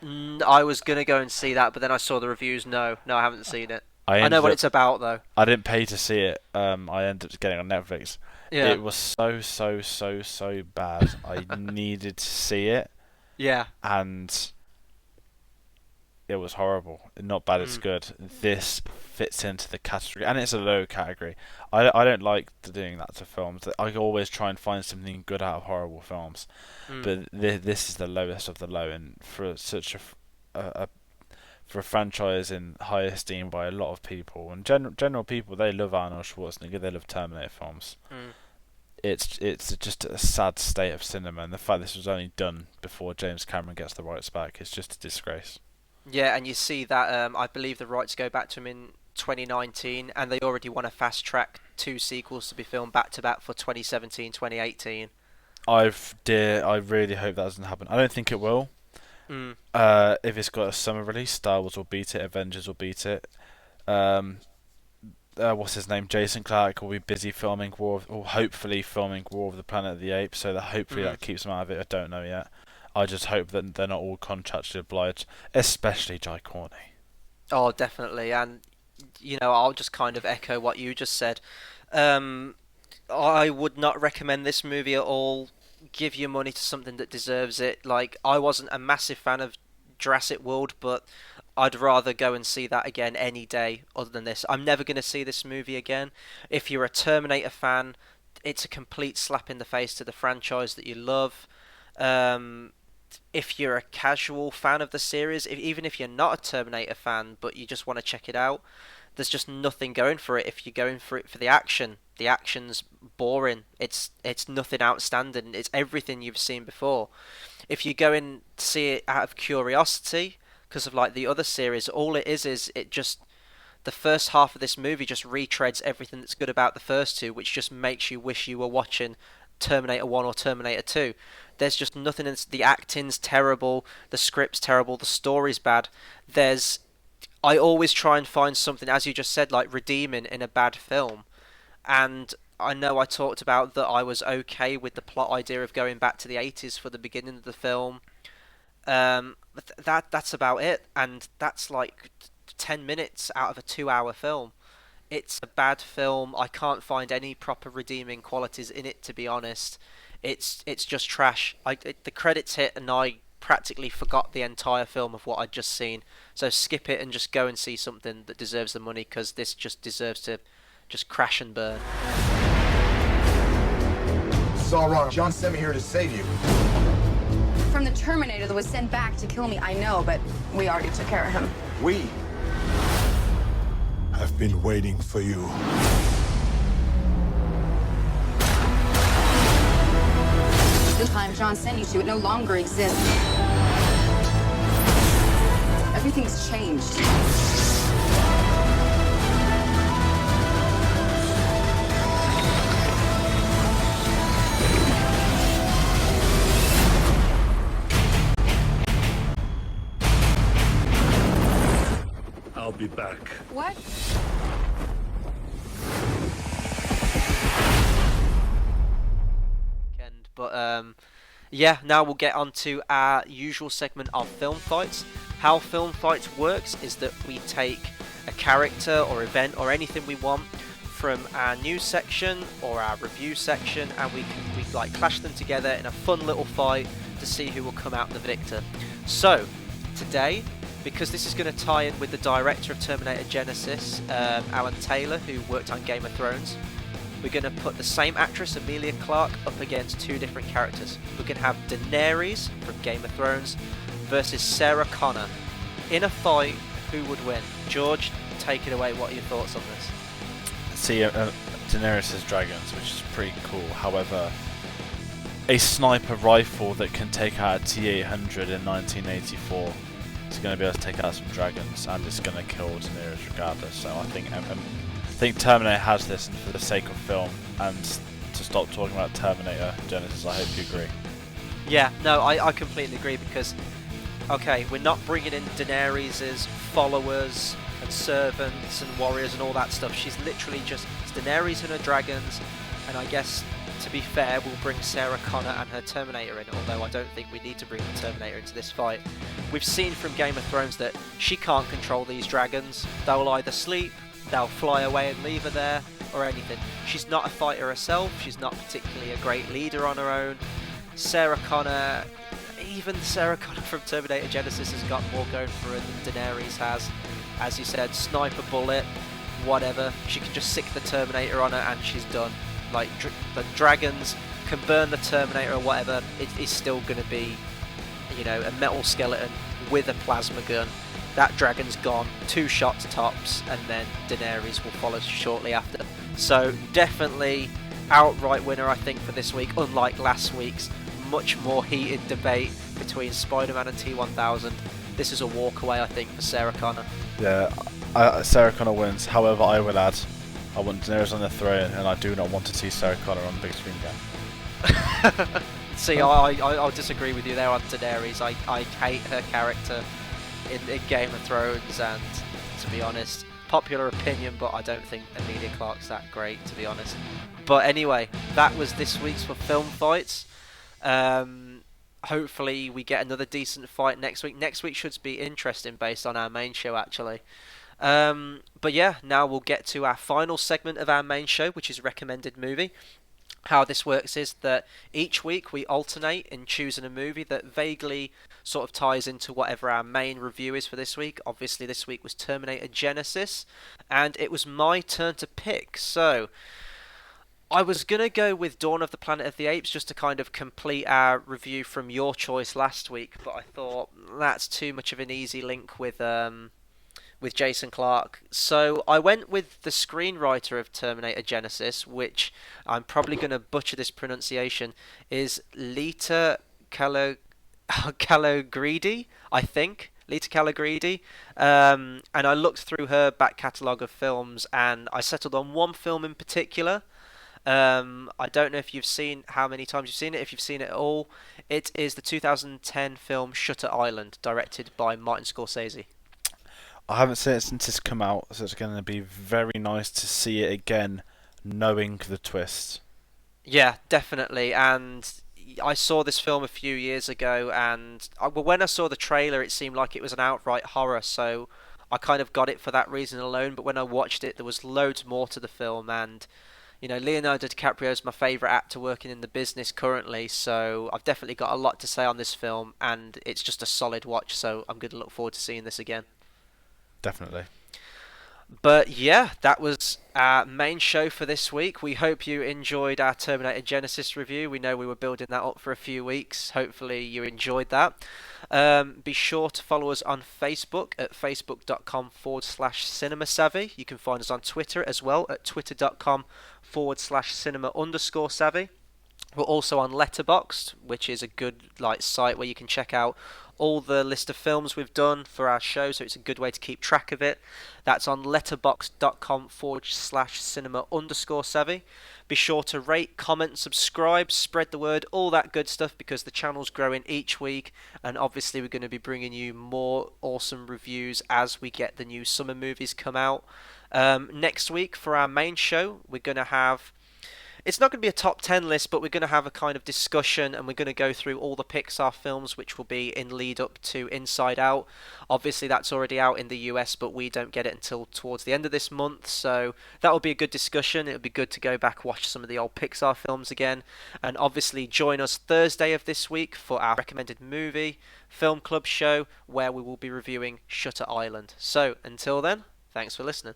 I was gonna go and see that, but then I saw the reviews. No, I haven't seen it. I know what it's about, though. I didn't pay to see it. I ended up getting it on Netflix. Yeah. It was so bad. I needed to see it. Yeah. And it was horrible. Not bad, it's good. This fits into the category, and it's a low category. I don't like doing that to films. I always try and find something good out of horrible films, but this is the lowest of the low, and for such for a franchise in high esteem by a lot of people, and general people, they love Arnold Schwarzenegger, they love Terminator films. It's just a sad state of cinema, and the fact this was only done before James Cameron gets the rights back is just a disgrace. Yeah, and you see that I believe the rights go back to him in 2019, and they already want to fast track 2 sequels to be filmed back to back for 2017, 2018. I really hope that doesn't happen. I don't think it will. If it's got a summer release, Star Wars will beat it, Avengers will beat it. What's his name? Jason Clarke will be busy filming hopefully filming War of the Planet of the Apes, so that hopefully that keeps him out of it. I don't know yet. I just hope that they're not all contractually obliged, especially Jai Courtney. Oh, definitely, and I'll just kind of echo what you just said. I would not recommend this movie at all. Give your money to something that deserves it. Like, I wasn't a massive fan of Jurassic World, but I'd rather go and see that again any day other than this. I'm never going to see this movie again. If you're a Terminator fan, it's a complete slap in the face to the franchise that you love. If you're a casual fan of the series, even if you're not a Terminator fan but you just want to check it out, there's just nothing going for it. If you're going for it for the action, the action's boring. It's nothing outstanding. It's everything you've seen before. If you go and see it out of curiosity, because of like the other series, all it is it just, the first half of this movie just retreads everything that's good about the first 2, which just makes you wish you were watching Terminator 1 or Terminator 2. There's just nothing in the acting's terrible, the script's terrible, the story's bad. I always try and find something, as you just said, like redeeming in a bad film. And I know I talked about that I was okay with the plot idea of going back to the 80s for the beginning of the film. But that's about it, and that's like 10 minutes out of a 2-hour film. It's a bad film. I can't find any proper redeeming qualities in it, to be honest. It's just trash. The credits hit and I practically forgot the entire film of what I'd just seen. So skip it and just go and see something that deserves the money, because this just deserves to just crash and burn. It's all wrong. John sent me here to save you. From the Terminator that was sent back to kill me, I know, but we already took care of him. We I've been waiting for you. The time John sent you to, it no longer exists. Everything's changed. I'll be back. What? But yeah, now we'll get on to our usual segment of film fights. How film fights works is that we take a character or event or anything we want from our news section or our review section, and we like clash them together in a fun little fight to see who will come out the victor. So, today, because this is going to tie in with the director of Terminator Genisys, Alan Taylor, who worked on Game of Thrones, we're going to put the same actress, Emilia Clarke, up against two different characters. We're going to have Daenerys from Game of Thrones versus Sarah Connor. In a fight, who would win? George, take it away. What are your thoughts on this? See, Daenerys has dragons, which is pretty cool. However, a sniper rifle that can take out a T-800 in 1984 is going to be able to take out some dragons, and it's going to kill Daenerys regardless. So I think Terminator has this, and for the sake of film, and to stop talking about Terminator Genisys, I hope you agree. Yeah, no, I completely agree, because, okay, we're not bringing in Daenerys' followers and servants and warriors and all that stuff. She's literally just Daenerys and her dragons, and I guess, to be fair, we'll bring Sarah Connor and her Terminator in, although I don't think we need to bring the Terminator into this fight. We've seen from Game of Thrones that she can't control these dragons. They'll either sleep, they'll fly away and leave her there, or anything. She's not a fighter herself, she's not particularly a great leader on her own. Sarah Connor, even Sarah Connor from Terminator Genisys has got more going for her than Daenerys has. As you said, sniper bullet, whatever. She can just sick the Terminator on her and she's done. Like, the dragons can burn the Terminator or whatever, it is still going to be, you know, a metal skeleton with a plasma gun. That dragon's gone, 2 shots tops, and then Daenerys will follow shortly after. So definitely outright winner, I think, for this week, unlike last week's much more heated debate between Spider-Man and T-1000. This is a walkaway, I think, for Sarah Connor. Yeah, Sarah Connor wins. However, I will add, I want Daenerys on the throne, and I do not want to see Sarah Connor on the big screen again. See, I'll disagree with you there on Daenerys. I hate her character in Game of Thrones, and to be honest, popular opinion, but I don't think Emilia Clarke's that great, to be honest. But anyway, that was this week's for film fights. Hopefully we get another decent fight next week. Next week should be interesting based on our main show, actually. But yeah, now we'll get to our final segment of our main show, which is recommended movie. How this works is that each week we alternate in choosing a movie that vaguely sort of ties into whatever our main review is for this week. Obviously this week was Terminator Genisys, and it was my turn to pick. So I was going to go with Dawn of the Planet of the Apes just to kind of complete our review from your choice last week, but I thought that's too much of an easy link with Jason Clarke. So I went with the screenwriter of Terminator Genisys, which I'm probably going to butcher this pronunciation, is Lita Calagridi, I think. Lita Calagridi. And I looked through her back catalogue of films, and I settled on one film in particular. I don't know if you've seen how many times you've seen it, if you've seen it at all. It is the 2010 film Shutter Island, directed by Martin Scorsese. I haven't seen it since it's come out, so it's going to be very nice to see it again, knowing the twist. Yeah, definitely. And I saw this film a few years ago, and when I saw the trailer, it seemed like it was an outright horror, so I kind of got it for that reason alone. But when I watched it, there was loads more to the film, and you know, Leonardo DiCaprio is my favourite actor working in the business currently, so I've definitely got a lot to say on this film, and it's just a solid watch, so I'm going to look forward to seeing this again. Definitely. But yeah, that was our main show for this week. We hope you enjoyed our Terminator Genisys review. We know we were building that up for a few weeks. Hopefully you enjoyed that. Be sure to follow us on Facebook at facebook.com/cinemasavvy. You can find us on Twitter as well at twitter.com/cinema_savvy. We're also on Letterboxd, which is a good site where you can check out all the list of films we've done for our show, so it's a good way to keep track of it. That's on letterboxd.com/cinema_savvy. Be sure to rate, comment, subscribe, spread the word, all that good stuff, because the channel's growing each week, and obviously we're going to be bringing you more awesome reviews as we get the new summer movies come out. Next week for our main show, we're going to have It's not going to be a top 10 list, but we're going to have a kind of discussion, and we're going to go through all the Pixar films which will be in lead up to Inside Out. Obviously that's already out in the US, but we don't get it until towards the end of this month, so that will be a good discussion. It'll be good to go back, watch some of the old Pixar films again, and obviously join us Thursday of this week for our recommended movie film club show, where we will be reviewing Shutter Island. So until then, thanks for listening.